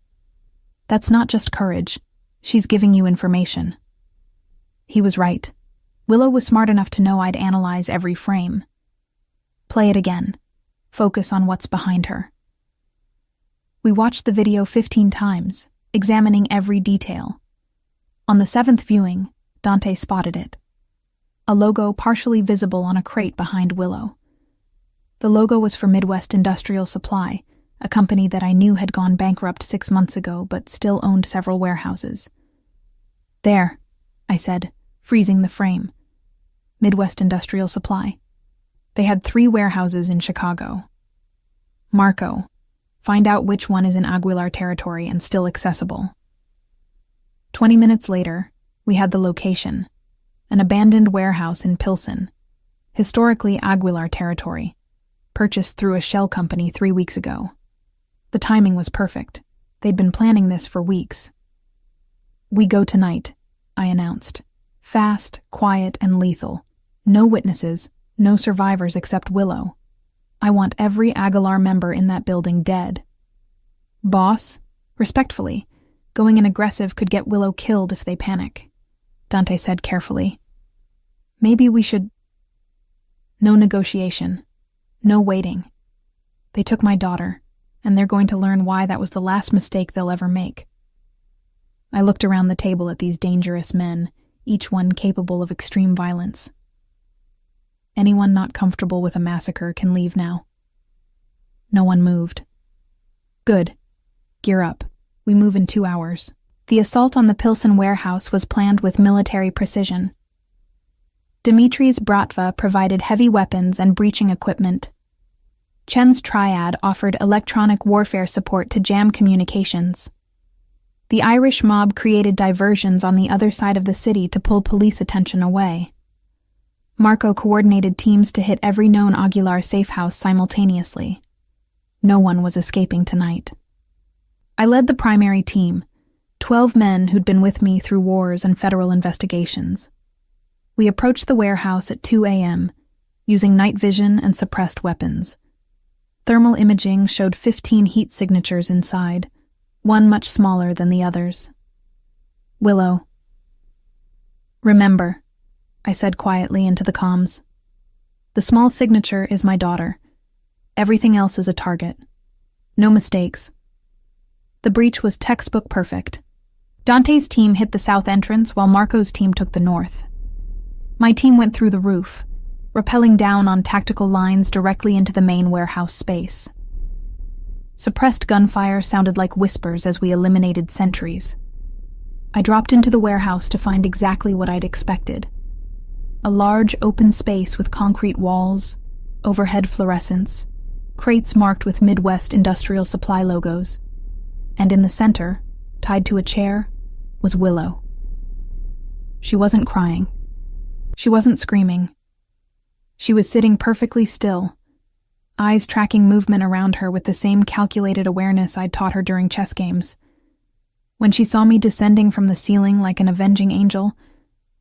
That's not just courage, she's giving you information. He was right. Willow was smart enough to know I'd analyze every frame. Play it again. Focus on what's behind her. We watched the video 15 times, examining every detail. On the 7th viewing, Dante spotted it. A logo partially visible on a crate behind Willow. The logo was for Midwest Industrial Supply, a company that I knew had gone bankrupt 6 months ago but still owned several warehouses. There, I said, freezing the frame. Midwest Industrial Supply. They had 3 warehouses in Chicago. Marco, find out which one is in Aguilar territory and still accessible. 20 minutes later, we had the location, an abandoned warehouse in Pilsen, historically Aguilar territory, purchased through a shell company 3 weeks ago. The timing was perfect. They'd been planning this for weeks. We go tonight, I announced. Fast, quiet, and lethal. No witnesses, no survivors except Willow. I want every Aguilar member in that building dead. Boss, respectfully, going in aggressive could get Willow killed if they panic, Dante said carefully. Maybe we should... No negotiation. No waiting. They took my daughter, and they're going to learn why that was the last mistake they'll ever make. I looked around the table at these dangerous men, each one capable of extreme violence. Anyone not comfortable with a massacre can leave now. No one moved. Good. Gear up. We move in 2 hours. The assault on the Pilsen warehouse was planned with military precision. Dimitri's Bratva provided heavy weapons and breaching equipment. Chen's triad offered electronic warfare support to jam communications. The Irish mob created diversions on the other side of the city to pull police attention away. Marco coordinated teams to hit every known Aguilar safe house simultaneously. No one was escaping tonight. I led the primary team, 12 men who'd been with me through wars and federal investigations. We approached the warehouse at 2 a.m., using night vision and suppressed weapons. Thermal imaging showed 15 heat signatures inside, one much smaller than the others. Willow. Remember, I said quietly into the comms. The small signature is my daughter. Everything else is a target. No mistakes. The breach was textbook perfect. Dante's team hit the south entrance while Marco's team took the north. My team went through the roof, rappelling down on tactical lines directly into the main warehouse space. Suppressed gunfire sounded like whispers as we eliminated sentries. I dropped into the warehouse to find exactly what I'd expected. A large open space with concrete walls, overhead fluorescents, crates marked with Midwest Industrial Supply logos, and in the center, tied to a chair, was Willow. She wasn't crying. She wasn't screaming. She was sitting perfectly still, eyes tracking movement around her with the same calculated awareness I'd taught her during chess games. When she saw me descending from the ceiling like an avenging angel,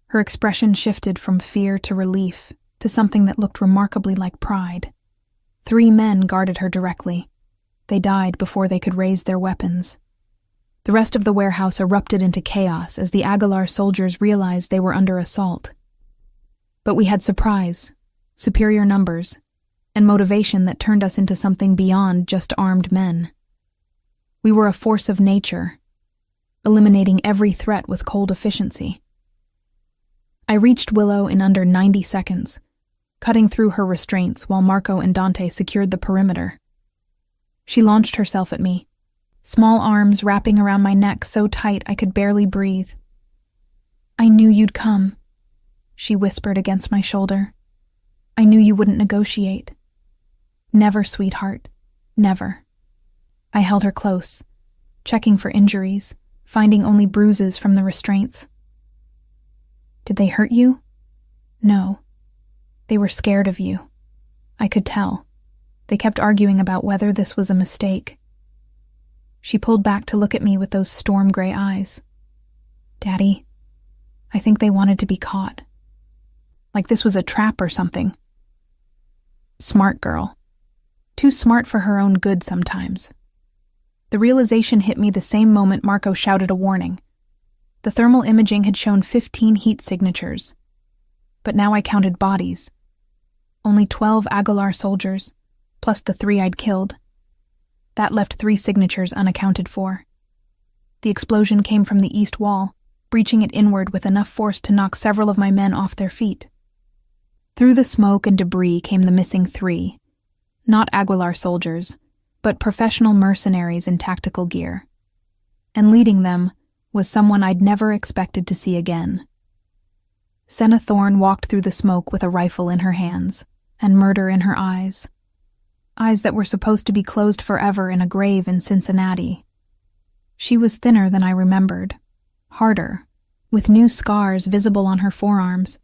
her expression shifted from fear to relief to something that looked remarkably like pride. 3 men guarded her directly. They died before they could raise their weapons. The rest of the warehouse erupted into chaos as the Aguilar soldiers realized they were under assault. But we had surprise, superior numbers, and motivation that turned us into something beyond just armed men. We were a force of nature, eliminating every threat with cold efficiency. I reached Willow in under 90 seconds, cutting through her restraints while Marco and Dante secured the perimeter. She launched herself at me, small arms wrapping around my neck so tight I could barely breathe. "I knew you'd come," she whispered against my shoulder. "I knew you wouldn't negotiate." "Never, sweetheart. Never." I held her close, checking for injuries, finding only bruises from the restraints. "Did they hurt you?" "No. They were scared of you. I could tell. They kept arguing about whether this was a mistake." She pulled back to look at me with those storm-gray eyes. "Daddy, I think they wanted to be caught. Like this was a trap or something." Smart girl. Too smart for her own good sometimes. The realization hit me the same moment Marco shouted a warning. The thermal imaging had shown 15 heat signatures. But now I counted bodies. Only 12 Aguilar soldiers, plus the 3 I'd killed. That left 3 signatures unaccounted for. The explosion came from the east wall, breaching it inward with enough force to knock several of my men off their feet. Through the smoke and debris came the missing 3, not Aguilar soldiers, but professional mercenaries in tactical gear. And leading them was someone I'd never expected to see again, Senna Thorne walked through the smoke with a rifle in her hands and murder in her eyes. Eyes that were supposed to be closed forever in a grave in Cincinnati. She was thinner than I remembered, harder, with new scars visible on her forearms,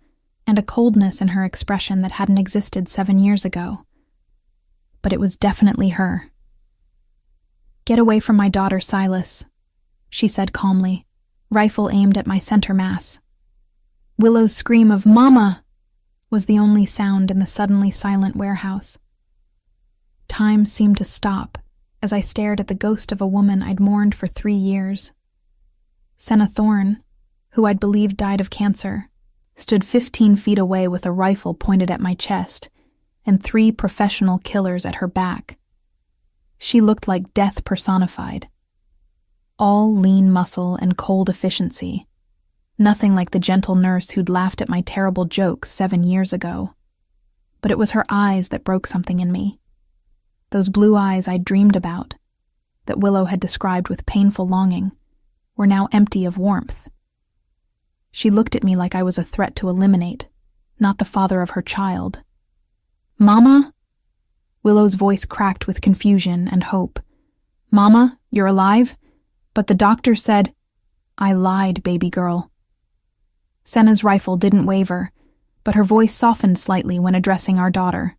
and a coldness in her expression that hadn't existed 7 years ago. But it was definitely her. "Get away from my daughter, Silas," she said calmly, rifle aimed at my center mass. Willow's scream of "Mama!" was the only sound in the suddenly silent warehouse. Time seemed to stop as I stared at the ghost of a woman I'd mourned for 3 years. Senna Thorne, who I'd believed died of cancer, stood 15 feet away with a rifle pointed at my chest and 3 professional killers at her back. She looked like death personified. All lean muscle and cold efficiency. Nothing like the gentle nurse who'd laughed at my terrible jokes 7 years ago. But it was her eyes that broke something in me. Those blue eyes I'd dreamed about, that Willow had described with painful longing, were now empty of warmth. She looked at me like I was a threat to eliminate, not the father of her child. "Mama?" Willow's voice cracked with confusion and hope. "Mama, you're alive? But the doctor said—" "I lied, baby girl." Senna's rifle didn't waver, but her voice softened slightly when addressing our daughter.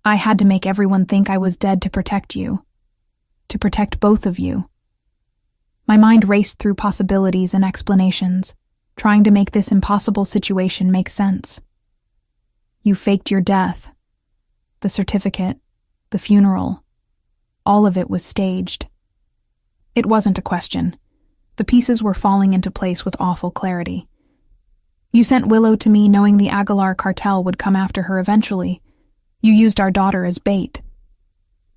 "I had to make everyone think I was dead to protect you. To protect both of you." My mind raced through possibilities and explanations, trying to make this impossible situation make sense. "You faked your death. The certificate, the funeral, all of it was staged." It wasn't a question. The pieces were falling into place with awful clarity. "You sent Willow to me knowing the Aguilar cartel would come after her eventually. You used our daughter as bait."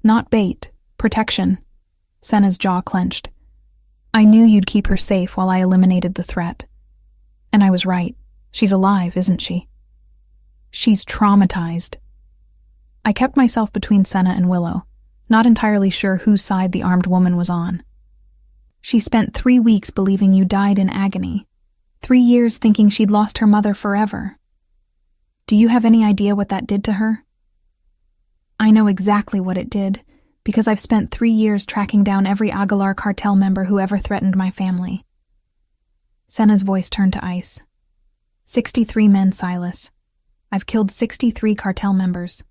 "Not bait, protection." Senna's jaw clenched. "I knew you'd keep her safe while I eliminated the threat. And I was right. She's alive, isn't she?" "She's traumatized." I kept myself between Senna and Willow, not entirely sure whose side the armed woman was on. "She spent 3 weeks believing you died in agony. 3 years thinking she'd lost her mother forever. Do you have any idea what that did to her?" "I know exactly what it did, because I've spent 3 years tracking down every Aguilar cartel member who ever threatened my family." Senna's voice turned to ice. 63 men, Silas. I've killed 63 cartel members,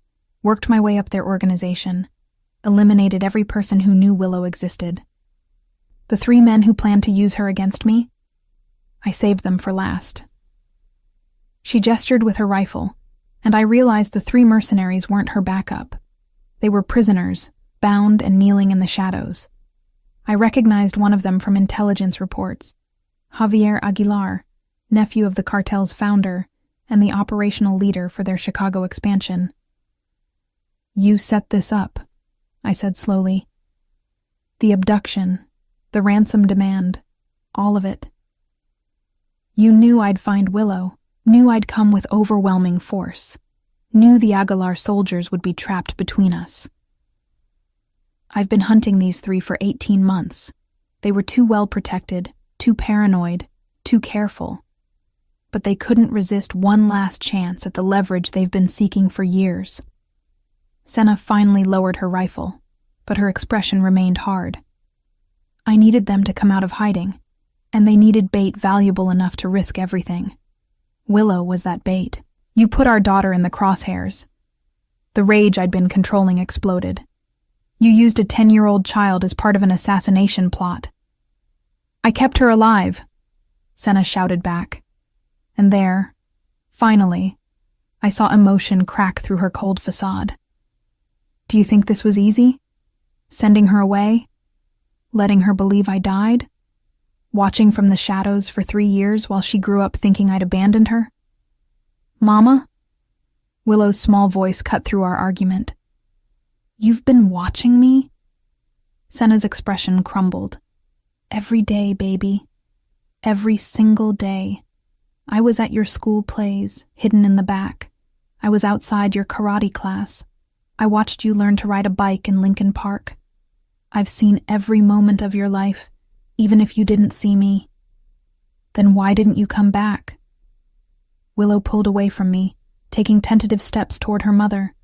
worked my way up their organization, eliminated every person who knew Willow existed. The 3 men who planned to use her against me, I saved them for last." She gestured with her rifle, and I realized the 3 mercenaries weren't her backup. They were prisoners, bound and kneeling in the shadows. I recognized one of them from intelligence reports, Javier Aguilar, nephew of the cartel's founder and the operational leader for their Chicago expansion. "You set this up," I said slowly. "The abduction, the ransom demand, all of it. You knew I'd find Willow, knew I'd come with overwhelming force, knew the Aguilar soldiers would be trapped between us. I've been hunting these 3 for 18 months. They were too well protected, too paranoid, too careful. But they couldn't resist one last chance at the leverage they've been seeking for years." Senna finally lowered her rifle, but her expression remained hard. "I needed them to come out of hiding, and they needed bait valuable enough to risk everything. Willow was that bait. You put our daughter in the crosshairs." The rage I'd been controlling exploded. "You used a 10-year-old child as part of an assassination plot." "I kept her alive," Senna shouted back. And there, finally, I saw emotion crack through her cold facade. "Do you think this was easy? Sending her away? Letting her believe I died? Watching from the shadows for 3 years while she grew up thinking I'd abandoned her?" "Mama?" Willow's small voice cut through our argument. "You've been watching me?" Senna's expression crumbled. "Every day, baby. Every single day. I was at your school plays, hidden in the back. I was outside your karate class. I watched you learn to ride a bike in Lincoln Park. I've seen every moment of your life, even if you didn't see me. Then why didn't you come back?" Willow pulled away from me, taking tentative steps toward her mother.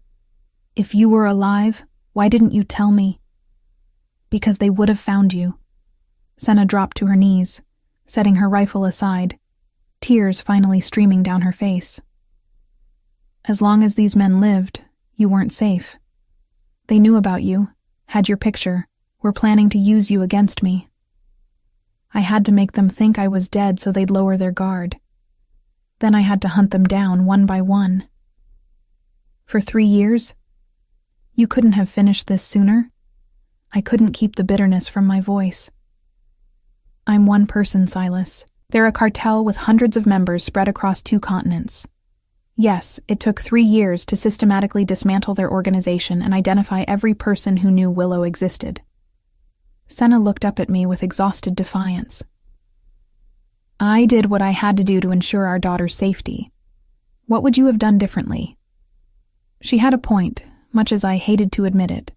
If you were alive, why didn't you tell me? Because they would have found you. Senna dropped to her knees, setting her rifle aside, tears finally streaming down her face. As long as these men lived, you weren't safe. They knew about you, had your picture, were planning to use you against me. I had to make them think I was dead so they'd lower their guard. Then I had to hunt them down one by one. For 3 years? You couldn't have finished this sooner? I couldn't keep the bitterness from my voice. I'm one person, Silas. They're a cartel with hundreds of members spread across 2 continents. Yes, it took 3 years to systematically dismantle their organization and identify every person who knew Willow existed. Senna looked up at me with exhausted defiance. I did what I had to do to ensure our daughter's safety. What would you have done differently? She had a point, much as I hated to admit it.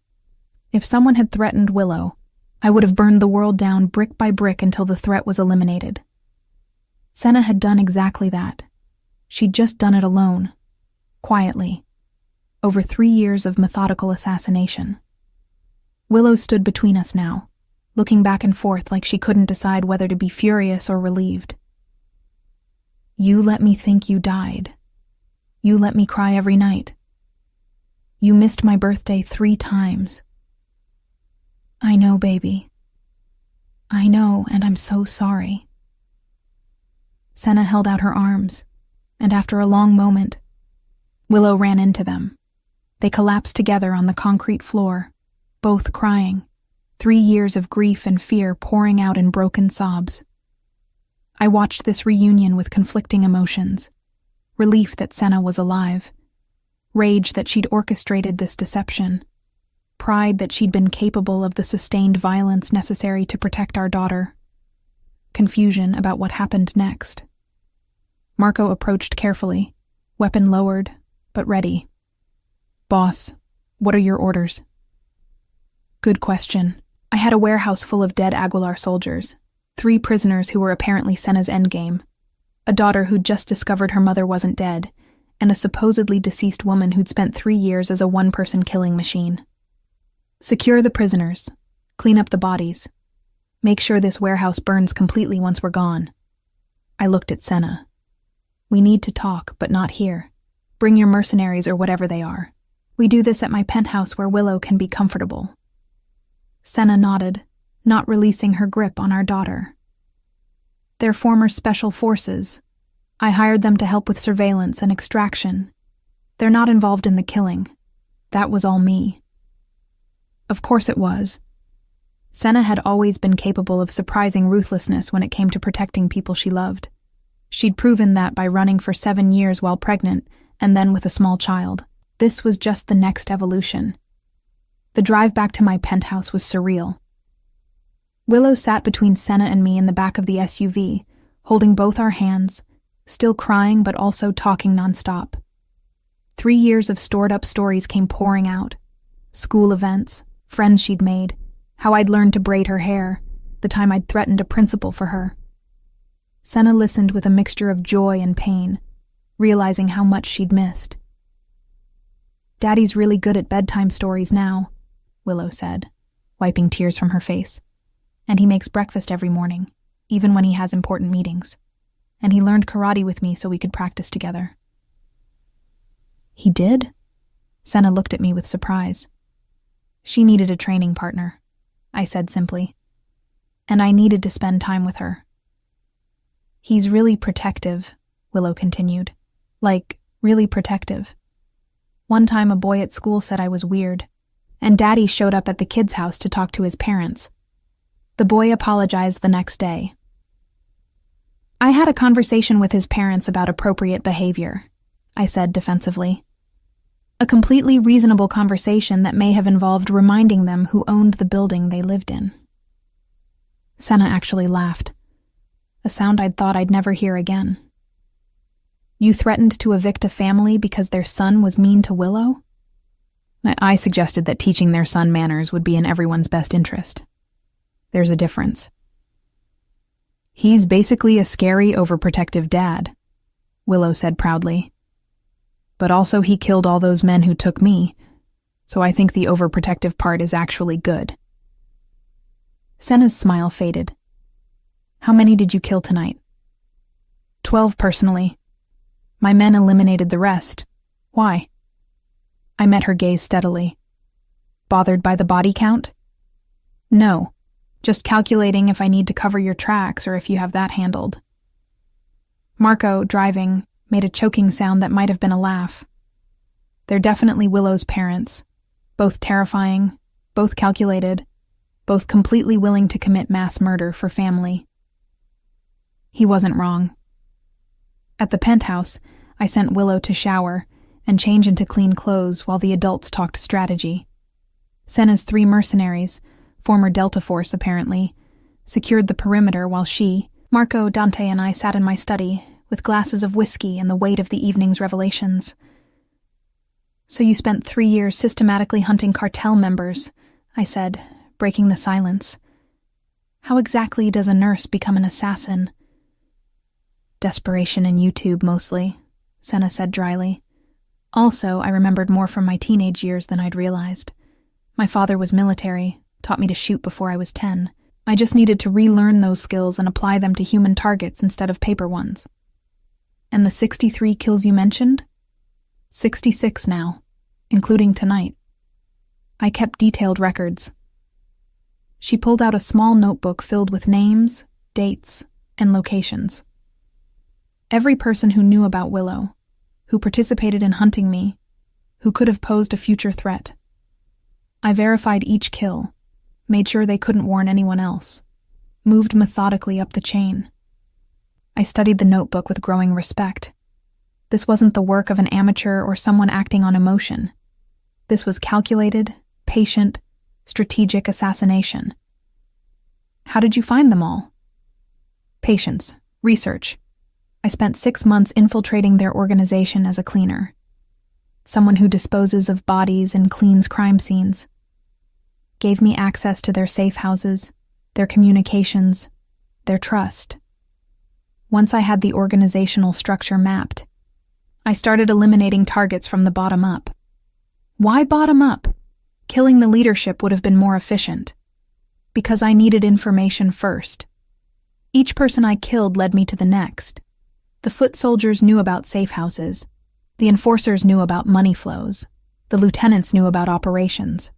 If someone had threatened Willow, I would have burned the world down brick by brick until the threat was eliminated. Senna had done exactly that. She'd just done it alone, quietly, over 3 years of methodical assassination. Willow stood between us now, looking back and forth like she couldn't decide whether to be furious or relieved. You let me think you died. You let me cry every night. You missed my birthday 3 times. I know, baby. I know, and I'm so sorry. Senna held out her arms, and after a long moment, Willow ran into them. They collapsed together on the concrete floor, both crying, 3 years of grief and fear pouring out in broken sobs. I watched this reunion with conflicting emotions, relief that Senna was alive, rage that she'd orchestrated this deception, pride that she'd been capable of the sustained violence necessary to protect our daughter, confusion about what happened next. Marco approached carefully, weapon lowered, but ready. Boss, what are your orders? Good question. I had a warehouse full of dead Aguilar soldiers, 3 prisoners who were apparently Senna's endgame, a daughter who'd just discovered her mother wasn't dead, and a supposedly deceased woman who'd spent 3 years as a one-person killing machine. Secure the prisoners. Clean up the bodies. Make sure this warehouse burns completely once we're gone. I looked at Senna. We need to talk, but not here. Bring your mercenaries or whatever they are. We do this at my penthouse where Willow can be comfortable. Senna nodded, not releasing her grip on our daughter. They're former special forces. I hired them to help with surveillance and extraction. They're not involved in the killing. That was all me. Of course it was. Senna had always been capable of surprising ruthlessness when it came to protecting people she loved. She'd proven that by running for 7 years while pregnant, and then with a small child. This was just the next evolution. The drive back to my penthouse was surreal. Willow sat between Senna and me in the back of the SUV, holding both our hands, still crying but also talking nonstop. 3 years of stored-up stories came pouring out. School events, friends she'd made, how I'd learned to braid her hair, the time I'd threatened a principal for her. Senna listened with a mixture of joy and pain, realizing how much she'd missed. Daddy's really good at bedtime stories now, Willow said, wiping tears from her face. And he makes breakfast every morning, even when he has important meetings. And he learned karate with me so we could practice together. He did? Senna looked at me with surprise. She needed a training partner, I said simply. And I needed to spend time with her. He's really protective, Willow continued. Like, really protective. One time a boy at school said I was weird, and Daddy showed up at the kid's house to talk to his parents. The boy apologized the next day. I had a conversation with his parents about appropriate behavior, I said defensively. A completely reasonable conversation that may have involved reminding them who owned the building they lived in. Senna actually laughed, a sound I'd thought I'd never hear again. You threatened to evict a family because their son was mean to Willow? I suggested that teaching their son manners would be in everyone's best interest. There's a difference. He's basically a scary, overprotective dad. Willow said proudly. But also he killed all those men who took me, so I think the overprotective part is actually good. Senna's smile faded. How many did you kill tonight? 12 personally. My men eliminated the rest. Why? I met her gaze steadily. Bothered by the body count? No, just calculating if I need to cover your tracks or if you have that handled. Marco, driving, made a choking sound that might have been a laugh. They're definitely Willow's parents, both terrifying, both calculated, both completely willing to commit mass murder for family. He wasn't wrong. At the penthouse, I sent Willow to shower and change into clean clothes while the adults talked strategy. Senna's 3 mercenaries, former Delta Force apparently, secured the perimeter while she, Marco, Dante, and I sat in my study with glasses of whiskey and the weight of the evening's revelations. So you spent 3 years systematically hunting cartel members, I said, breaking the silence. How exactly does a nurse become an assassin? Desperation and YouTube, mostly, Senna said dryly. Also, I remembered more from my teenage years than I'd realized. My father was military, taught me to shoot before I was 10. I just needed to relearn those skills and apply them to human targets instead of paper ones. And the 63 kills you mentioned? 66 now, including tonight. I kept detailed records. She pulled out a small notebook filled with names, dates, and locations. Every person who knew about Willow, who participated in hunting me, who could have posed a future threat. I verified each kill, made sure they couldn't warn anyone else, moved methodically up the chain. I studied the notebook with growing respect. This wasn't the work of an amateur or someone acting on emotion. This was calculated, patient, strategic assassination. How did you find them all? Patience, research. I spent 6 months infiltrating their organization as a cleaner. Someone who disposes of bodies and cleans crime scenes. Gave me access to their safe houses, their communications, their trust. Once I had the organizational structure mapped, I started eliminating targets from the bottom up. Why bottom up? Killing the leadership would have been more efficient. Because I needed information first. Each person I killed led me to the next. The foot soldiers knew about safe houses. The enforcers knew about money flows. The lieutenants knew about operations.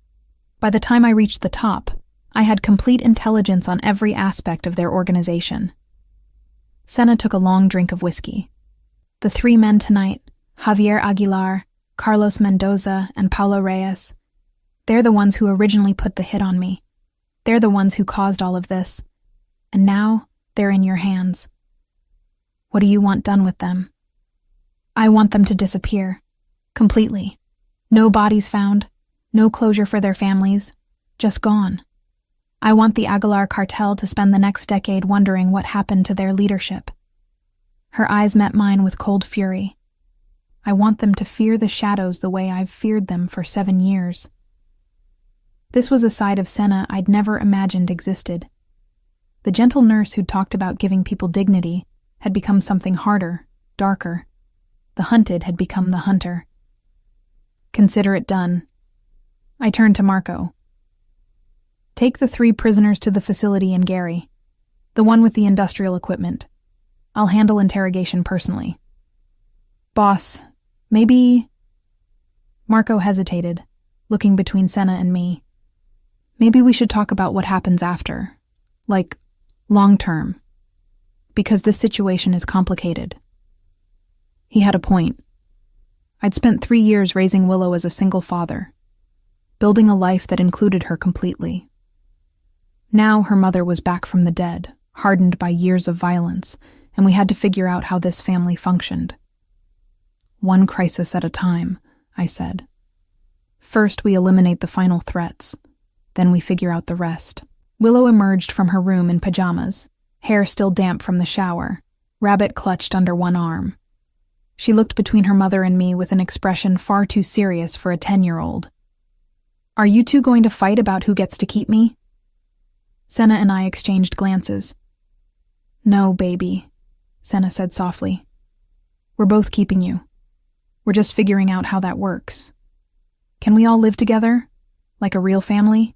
By the time I reached the top, I had complete intelligence on every aspect of their organization. Senna took a long drink of whiskey. The 3 men tonight, Javier Aguilar, Carlos Mendoza, and Paulo Reyes, they're the ones who originally put the hit on me. They're the ones who caused all of this. And now, they're in your hands. What do you want done with them? I want them to disappear. Completely. No bodies found. No closure for their families. Just gone. I want the Aguilar cartel to spend the next decade wondering what happened to their leadership. Her eyes met mine with cold fury. I want them to fear the shadows the way I've feared them for 7 years. This was a side of Senna I'd never imagined existed. The gentle nurse who'd talked about giving people dignity had become something harder, darker. The hunted had become the hunter. Consider it done. I turned to Marco. Take the 3 prisoners to the facility in Gary, the one with the industrial equipment. I'll handle interrogation personally. Boss, maybe... Marco hesitated, looking between Senna and me. Maybe we should talk about what happens after. Like, long-term. Because this situation is complicated. He had a point. I'd spent 3 years raising Willow as a single father, building a life that included her completely. Now her mother was back from the dead, hardened by years of violence, and we had to figure out how this family functioned. One crisis at a time, I said. First, we eliminate the final threats. Then we figure out the rest. Willow emerged from her room in pajamas, hair still damp from the shower, rabbit clutched under one arm. She looked between her mother and me with an expression far too serious for a 10-year-old. Are you 2 going to fight about who gets to keep me? Senna and I exchanged glances. No, baby, Senna said softly. We're both keeping you. We're just figuring out how that works. Can we all live together? Like a real family?"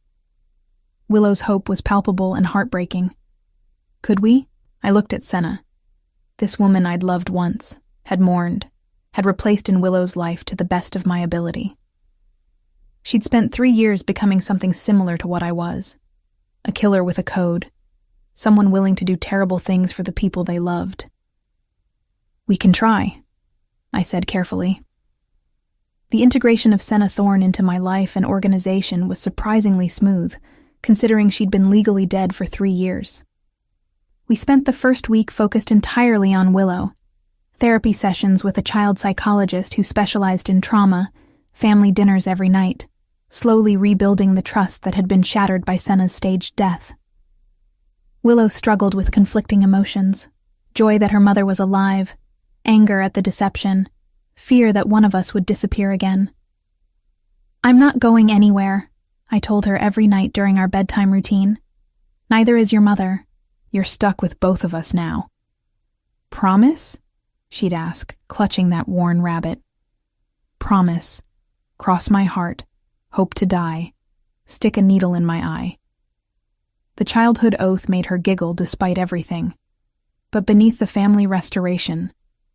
Willow's hope was palpable and heartbreaking. Could we? I looked at Senna. This woman I'd loved once, had mourned, had replaced in Willow's life to the best of my ability. She'd spent 3 years becoming something similar to what I was. A killer with a code. Someone willing to do terrible things for the people they loved. "We can try," I said carefully. The integration of Senna Thorne into my life and organization was surprisingly smooth, considering she'd been legally dead for 3 years. We spent the first week focused entirely on Willow. Therapy sessions with a child psychologist who specialized in trauma, family dinners every night, slowly rebuilding the trust that had been shattered by Senna's staged death. Willow struggled with conflicting emotions, joy that her mother was alive, anger at the deception, fear that one of us would disappear again. "I'm not going anywhere," I told her every night during our bedtime routine. "Neither is your mother. You're stuck with both of us now." "Promise?" she'd ask, clutching that worn rabbit. "Promise. Cross my heart. Hope to die. Stick a needle in my eye." The childhood oath made her giggle despite everything. But beneath the family restoration,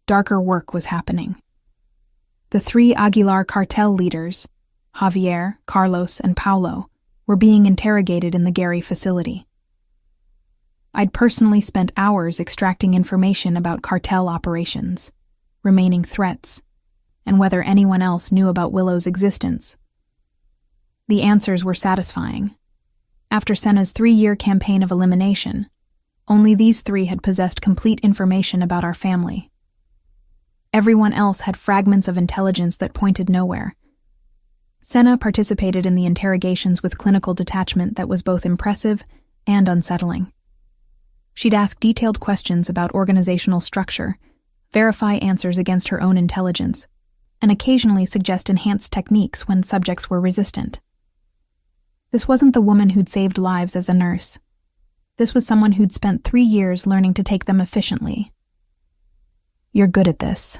darker work was happening. The 3 Aguilar cartel leaders, Javier, Carlos, and Paulo, were being interrogated in the Gary facility. I'd personally spent hours extracting information about cartel operations, remaining threats, and whether anyone else knew about Willow's existence. The answers were satisfying. After Senna's 3-year campaign of elimination, only these 3 had possessed complete information about our family. Everyone else had fragments of intelligence that pointed nowhere. Senna participated in the interrogations with clinical detachment that was both impressive and unsettling. She'd ask detailed questions about organizational structure, verify answers against her own intelligence, and occasionally suggest enhanced techniques when subjects were resistant. This wasn't the woman who'd saved lives as a nurse. This was someone who'd spent 3 years learning to take them efficiently. "You're good at this,"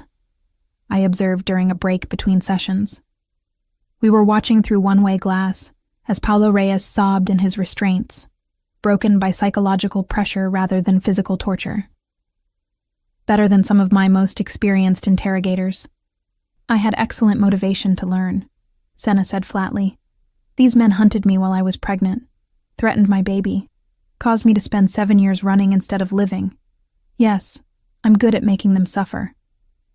I observed during a break between sessions. We were watching through one-way glass as Paulo Reyes sobbed in his restraints, broken by psychological pressure rather than physical torture. Better than some of my most experienced interrogators. "I had excellent motivation to learn," Senna said flatly. "These men hunted me while I was pregnant, threatened my baby, caused me to spend 7 years running instead of living. Yes, I'm good at making them suffer.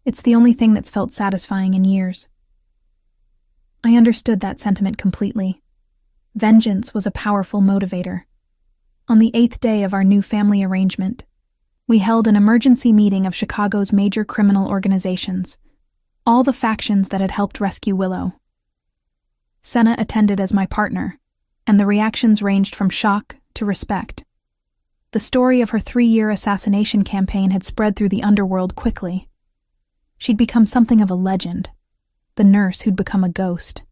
It's the only thing that's felt satisfying in years." I understood that sentiment completely. Vengeance was a powerful motivator. On the 8th day of our new family arrangement, we held an emergency meeting of Chicago's major criminal organizations, all the factions that had helped rescue Willow. Senna attended as my partner, and the reactions ranged from shock to respect. The story of her 3-year assassination campaign had spread through the underworld quickly. She'd become something of a legend, the nurse who'd become a ghost,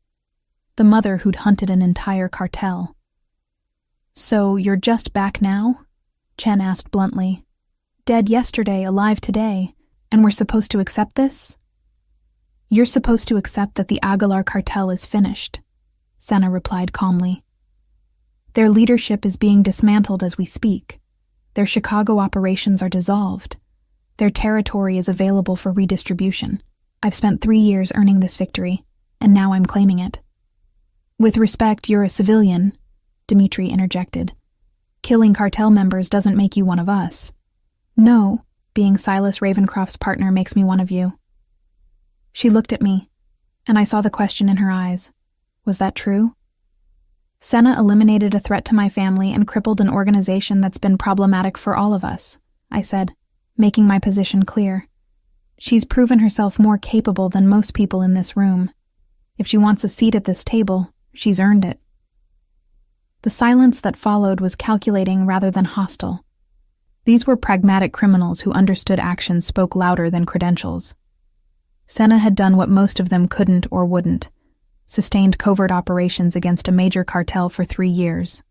the mother who'd hunted an entire cartel. "So you're just back now?" Chen asked bluntly. "Dead yesterday, alive today, and we're supposed to accept this?" "You're supposed to accept that the Aguilar cartel is finished," Senna replied calmly. "Their leadership is being dismantled as we speak. Their Chicago operations are dissolved. Their territory is available for redistribution. I've spent 3 years earning this victory, and now I'm claiming it." "With respect, you're a civilian," Dmitri interjected. "Killing cartel members doesn't make you one of us." "No, being Silas Ravencroft's partner makes me one of you." She looked at me, and I saw the question in her eyes. Was that true? Senna eliminated a threat to my family and crippled an organization that's been problematic for all of us, I said, making my position clear. She's proven herself more capable than most people in this room. If she wants a seat at this table, she's earned it. The silence that followed was calculating rather than hostile. These were pragmatic criminals who understood actions spoke louder than credentials. Senna had done what most of them couldn't or wouldn't, sustained covert operations against a major cartel for 3 years.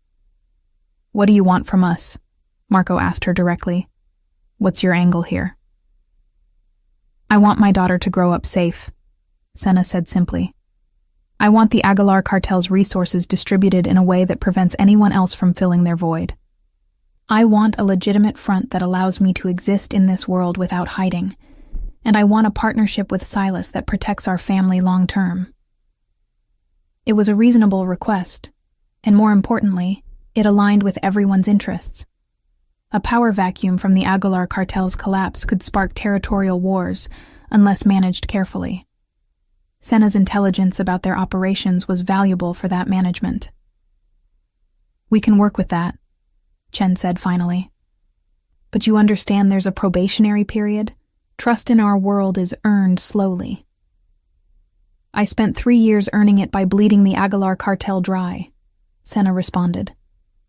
"What do you want from us?" Marco asked her directly. "What's your angle here?" I want my daughter to grow up safe, Senna said simply. I want the Aguilar cartel's resources distributed in a way that prevents anyone else from filling their void. I want a legitimate front that allows me to exist in this world without hiding, and I want a partnership with Silas that protects our family long term. It was a reasonable request, and more importantly, it aligned with everyone's interests. A power vacuum from the Aguilar cartel's collapse could spark territorial wars unless managed carefully. Senna's intelligence about their operations was valuable for that management. We can work with that, Chen said finally. But you understand there's a probationary period? Trust in our world is earned slowly. I spent 3 years earning it by bleeding the Aguilar cartel dry, Senna responded.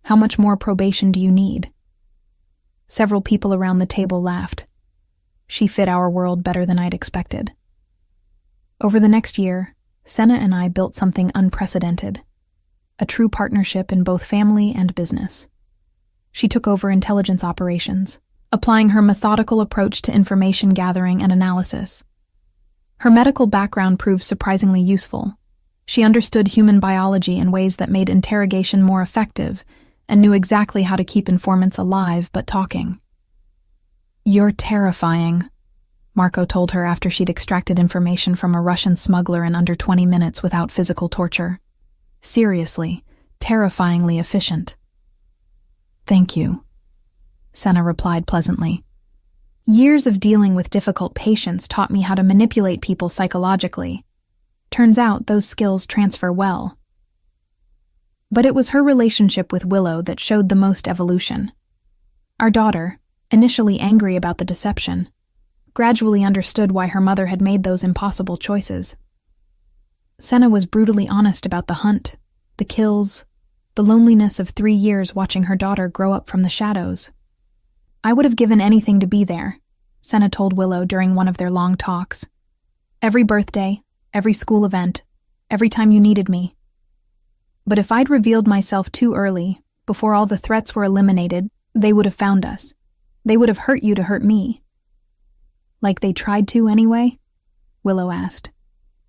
How much more probation do you need? Several people around the table laughed. She fit our world better than I'd expected. Over the next year, Senna and I built something unprecedented, a true partnership in both family and business. She took over intelligence operations, applying her methodical approach to information gathering and analysis. Her medical background proved surprisingly useful. She understood human biology in ways that made interrogation more effective and knew exactly how to keep informants alive but talking. You're terrifying, Marco told her after she'd extracted information from a Russian smuggler in under 20 minutes without physical torture. Seriously, terrifyingly efficient. Thank you, Senna replied pleasantly. Years of dealing with difficult patients taught me how to manipulate people psychologically. Turns out those skills transfer well. But it was her relationship with Willow that showed the most evolution. Our daughter, initially angry about the deception, gradually understood why her mother had made those impossible choices. Senna was brutally honest about the hunt, the kills, the loneliness of 3 years watching her daughter grow up from the shadows. I would have given anything to be there, Senna told Willow during one of their long talks. Every birthday, every school event, every time you needed me. But if I'd revealed myself too early, before all the threats were eliminated, they would have found us. They would have hurt you to hurt me. Like they tried to anyway? Willow asked.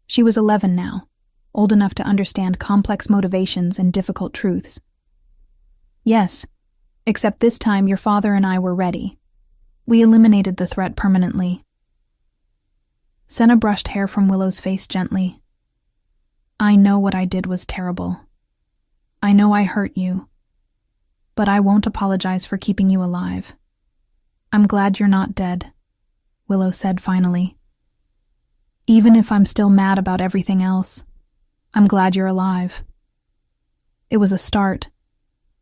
She was 11 now, old enough to understand complex motivations and difficult truths. Yes, except this time your father and I were ready. We eliminated the threat permanently. Senna brushed hair from Willow's face gently. I know what I did was terrible. I know I hurt you. But I won't apologize for keeping you alive. I'm glad you're not dead, Willow said finally. Even if I'm still mad about everything else, I'm glad you're alive. It was a start,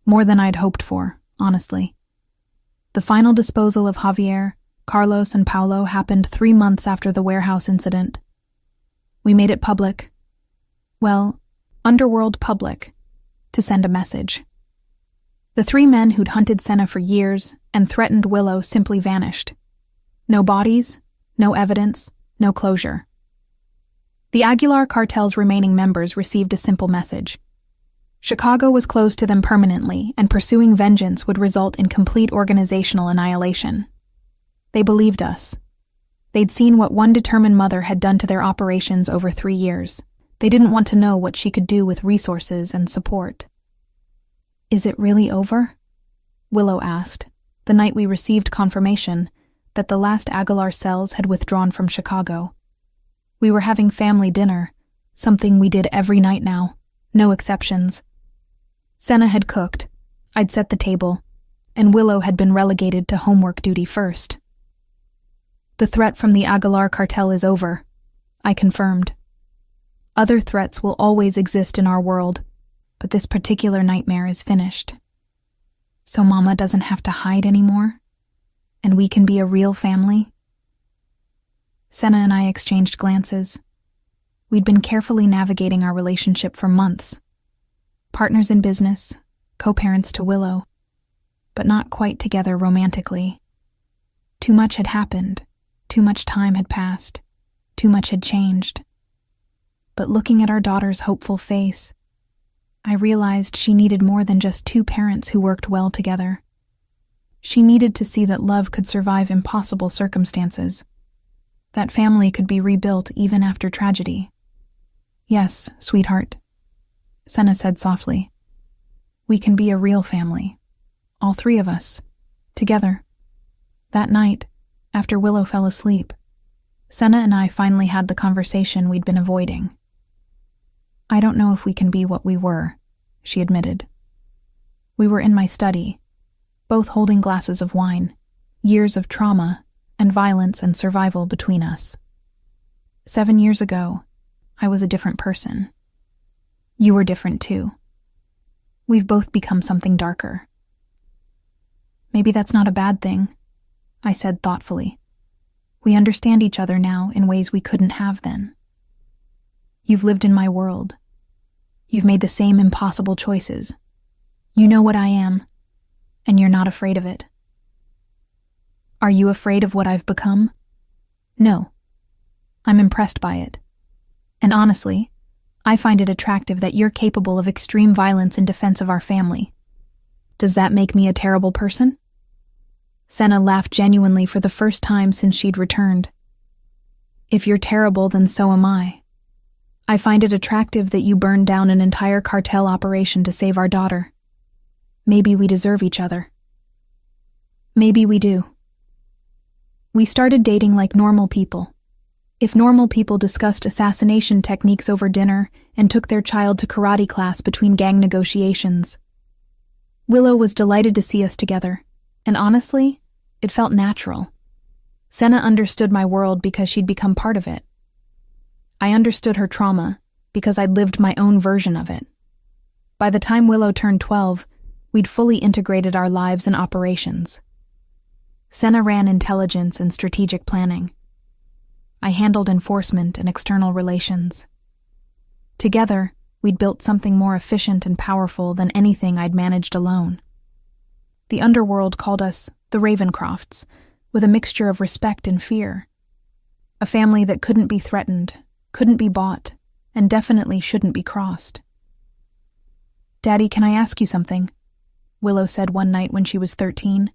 more than I'd hoped for, honestly. The final disposal of Javier, Carlos, and Paulo happened 3 months after the warehouse incident. We made it public. Well, underworld public, to send a message. The 3 men who'd hunted Senna for years and threatened Willow simply vanished. No bodies, no evidence, no closure. The Aguilar cartel's remaining members received a simple message. Chicago was closed to them permanently, and pursuing vengeance would result in complete organizational annihilation. They believed us. They'd seen what one determined mother had done to their operations over 3 years. They didn't want to know what she could do with resources and support. Is it really over? Willow asked, the night we received confirmation that the last Aguilar cells had withdrawn from Chicago. We were having family dinner, something we did every night now, no exceptions. Senna had cooked, I'd set the table, and Willow had been relegated to homework duty first. The threat from the Aguilar cartel is over, I confirmed. Other threats will always exist in our world, but this particular nightmare is finished. So Mama doesn't have to hide anymore, and we can be a real family. Senna and I exchanged glances. We'd been carefully navigating our relationship for months. Partners in business, co-parents to Willow, but not quite together romantically. Too much had happened, too much time had passed, too much had changed. But looking at our daughter's hopeful face, I realized she needed more than just 2 parents who worked well together. She needed to see that love could survive impossible circumstances. that family could be rebuilt even after tragedy. Yes, sweetheart, Senna said softly. We can be a real family. All three of us. Together. That night, after Willow fell asleep, Senna and I finally had the conversation we'd been avoiding. I don't know if we can be what we were, she admitted. We were in my study, both holding glasses of wine, years of trauma and violence and survival between us. 7 years ago, I was a different person. You were different too. We've both become something darker. Maybe that's not a bad thing, I said thoughtfully. We understand each other now in ways we couldn't have then. You've lived in my world. You've made the same impossible choices. You know what I am, and you're not afraid of it. Are you afraid of what I've become? No. I'm impressed by it. And honestly, I find it attractive that you're capable of extreme violence in defense of our family. Does that make me a terrible person? Senna laughed genuinely for the first time since she'd returned. If you're terrible, then so am I. I find it attractive that you burned down an entire cartel operation to save our daughter. Maybe we deserve each other. Maybe we do. We started dating like normal people. If normal people discussed assassination techniques over dinner and took their child to karate class between gang negotiations. Willow was delighted to see us together, and honestly, it felt natural. Senna understood my world because she'd become part of it. I understood her trauma because I'd lived my own version of it. By the time Willow turned 12, we'd fully integrated our lives and operations. Senna ran intelligence and strategic planning. I handled enforcement and external relations. Together, we'd built something more efficient and powerful than anything I'd managed alone. The underworld called us the Ravencrofts, with a mixture of respect and fear. A family that couldn't be threatened, couldn't be bought, and definitely shouldn't be crossed. Daddy, can I ask you something? Willow said one night when she was 13.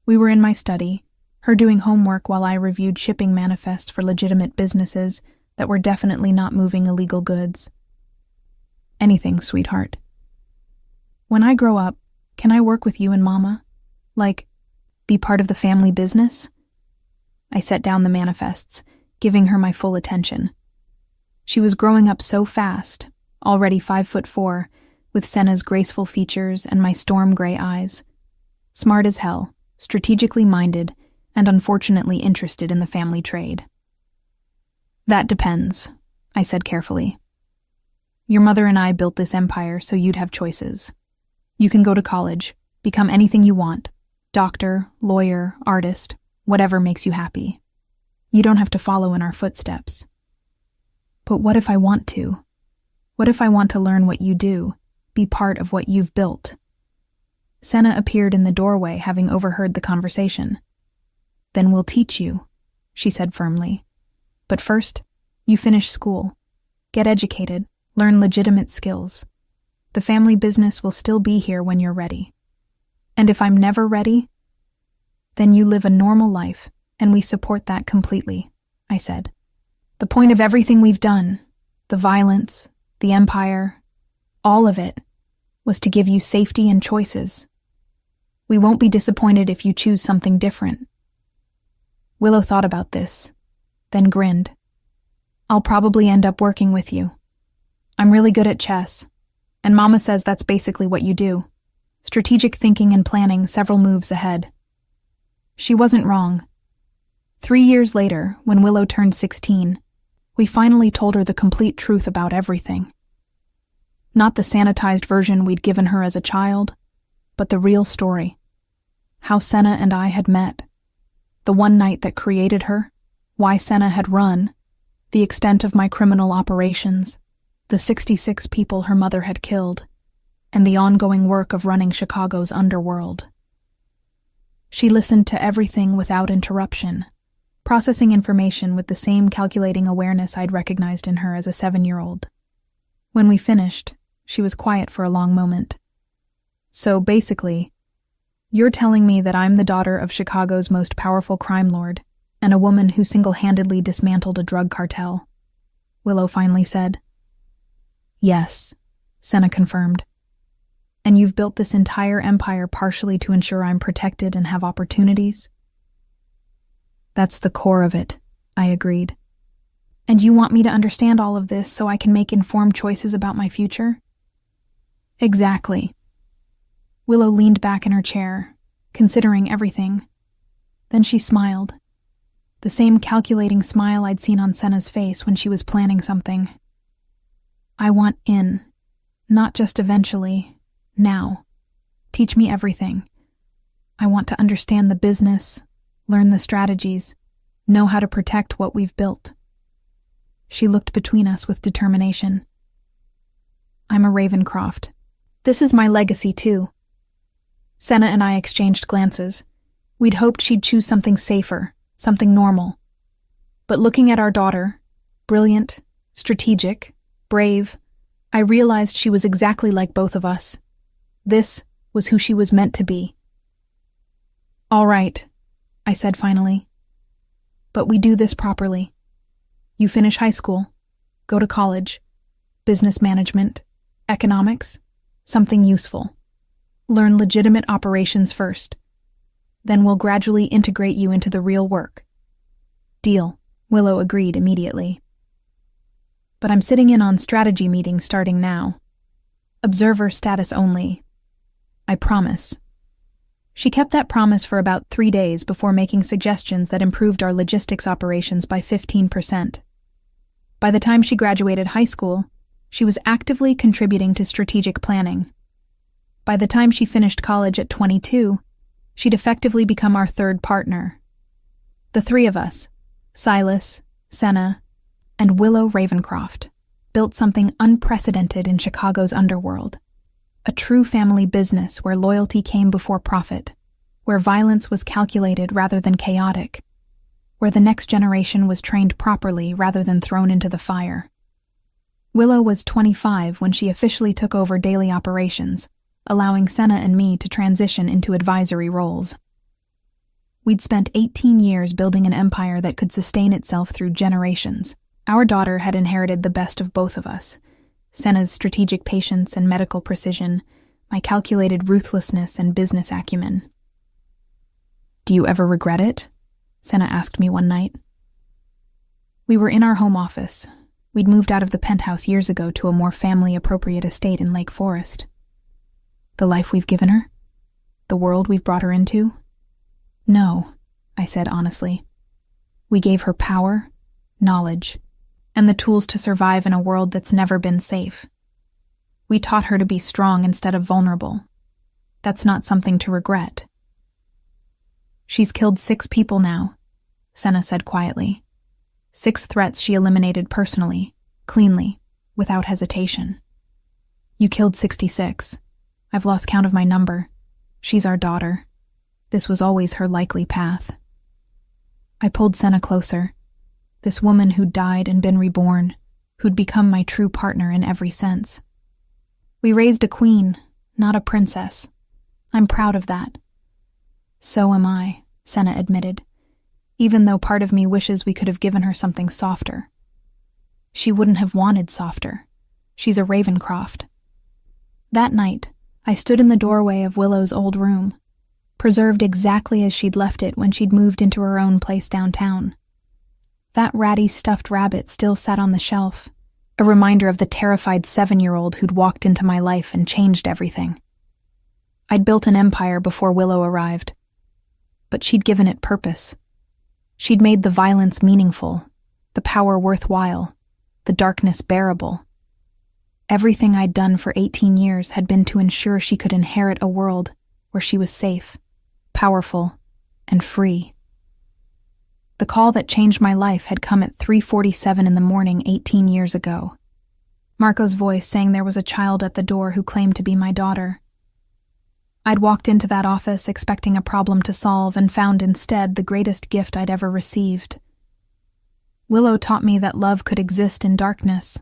We were in my study, her doing homework while I reviewed shipping manifests for legitimate businesses that were definitely not moving illegal goods. Anything, sweetheart. When I grow up, can I work with you and Mama? Like, be part of the family business? I set down the manifests, giving her my full attention. She was growing up so fast, already 5'4", with Senna's graceful features and my storm gray eyes. Smart as hell, strategically minded, and unfortunately interested in the family trade. That depends, I said carefully. Your mother and I built this empire so you'd have choices. You can go to college, become anything you want, doctor, lawyer, artist, whatever makes you happy. You don't have to follow in our footsteps. But what if I want to? What if I want to learn what you do, be part of what you've built? Senna appeared in the doorway, having overheard the conversation. Then we'll teach you, she said firmly. But first, you finish school. Get educated, learn legitimate skills. The family business will still be here when you're ready. And if I'm never ready, then you live a normal life, and we support that completely, I said. The point of everything we've done, the violence, the empire, all of it, was to give you safety and choices. We won't be disappointed if you choose something different. Willow thought about this, then grinned. I'll probably end up working with you. I'm really good at chess, and Mama says that's basically what you do. Strategic thinking and planning several moves ahead. She wasn't wrong. 3 years later, when Willow turned 16, we finally told her the complete truth about everything. Not the sanitized version we'd given her as a child, but the real story. How Senna and I had met. The one night that created her, why Senna had run, the extent of my criminal operations, the 66 people her mother had killed, and the ongoing work of running Chicago's underworld. She listened to everything without interruption, processing information with the same calculating awareness I'd recognized in her as a 7-year-old. When we finished, she was quiet for a long moment. So basically, you're telling me that I'm the daughter of Chicago's most powerful crime lord, and a woman who single-handedly dismantled a drug cartel. Willow finally said. Yes, Senna confirmed. And you've built this entire empire partially to ensure I'm protected and have opportunities? That's the core of it, I agreed. And you want me to understand all of this so I can make informed choices about my future? Exactly. Willow leaned back in her chair, considering everything. Then she smiled. The same calculating smile I'd seen on Senna's face when she was planning something. I want in, not just eventually, now. Teach me everything. I want to understand the business, learn the strategies, know how to protect what we've built. She looked between us with determination. I'm a Ravencroft. This is my legacy, too. Senna and I exchanged glances. We'd hoped she'd choose something safer, something normal. But looking at our daughter, brilliant, strategic, brave, I realized she was exactly like both of us. This was who she was meant to be. All right, I said finally. But we do this properly. You finish high school, go to college, business management, economics, something useful. Learn legitimate operations first. Then we'll gradually integrate you into the real work. Deal, Willow agreed immediately. But I'm sitting in on strategy meetings starting now. Observer status only. I promise. She kept that promise for about 3 days before making suggestions that improved our logistics operations by 15%. By the time she graduated high school, she was actively contributing to strategic planning. By the time she finished college at 22, she'd effectively become our third partner. The three of us, Silas, Senna, and Willow Ravencroft, built something unprecedented in Chicago's underworld. A true family business where loyalty came before profit, where violence was calculated rather than chaotic, where the next generation was trained properly rather than thrown into the fire. Willow was 25 when she officially took over daily operations, allowing Senna and me to transition into advisory roles. We'd spent 18 years building an empire that could sustain itself through generations. Our daughter had inherited the best of both of us, Senna's strategic patience and medical precision, my calculated ruthlessness and business acumen. Do you ever regret it? Senna asked me one night. We were in our home office. We'd moved out of the penthouse years ago to a more family-appropriate estate in Lake Forest. The life we've given her? The world we've brought her into? No, I said honestly. We gave her power, knowledge, and the tools to survive in a world that's never been safe. We taught her to be strong instead of vulnerable. That's not something to regret. She's killed 6 people now, Senna said quietly. 6 threats she eliminated personally, cleanly, without hesitation. You killed 66. I've lost count of my number. She's our daughter. This was always her likely path. I pulled Senna closer. This woman who'd died and been reborn, who'd become my true partner in every sense. We raised a queen, not a princess. I'm proud of that. So am I, Senna admitted, even though part of me wishes we could have given her something softer. She wouldn't have wanted softer. She's a Ravencroft. That night, I stood in the doorway of Willow's old room, preserved exactly as she'd left it when she'd moved into her own place downtown. That ratty stuffed rabbit still sat on the shelf, a reminder of the terrified 7-year-old who'd walked into my life and changed everything. I'd built an empire before Willow arrived, but she'd given it purpose. She'd made the violence meaningful, the power worthwhile, the darkness bearable. Everything I'd done for 18 years had been to ensure she could inherit a world where she was safe, powerful, and free. The call that changed my life had come at 3:47 in the morning 18 years ago. Marco's voice saying there was a child at the door who claimed to be my daughter. I'd walked into that office expecting a problem to solve and found instead the greatest gift I'd ever received. Willow taught me that love could exist in darkness,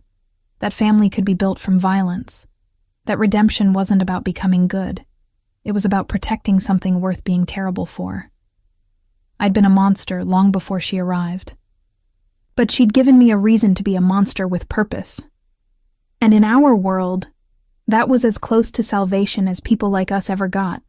that family could be built from violence, that redemption wasn't about becoming good. It was about protecting something worth being terrible for. I'd been a monster long before she arrived. But she'd given me a reason to be a monster with purpose. And in our world, that was as close to salvation as people like us ever got.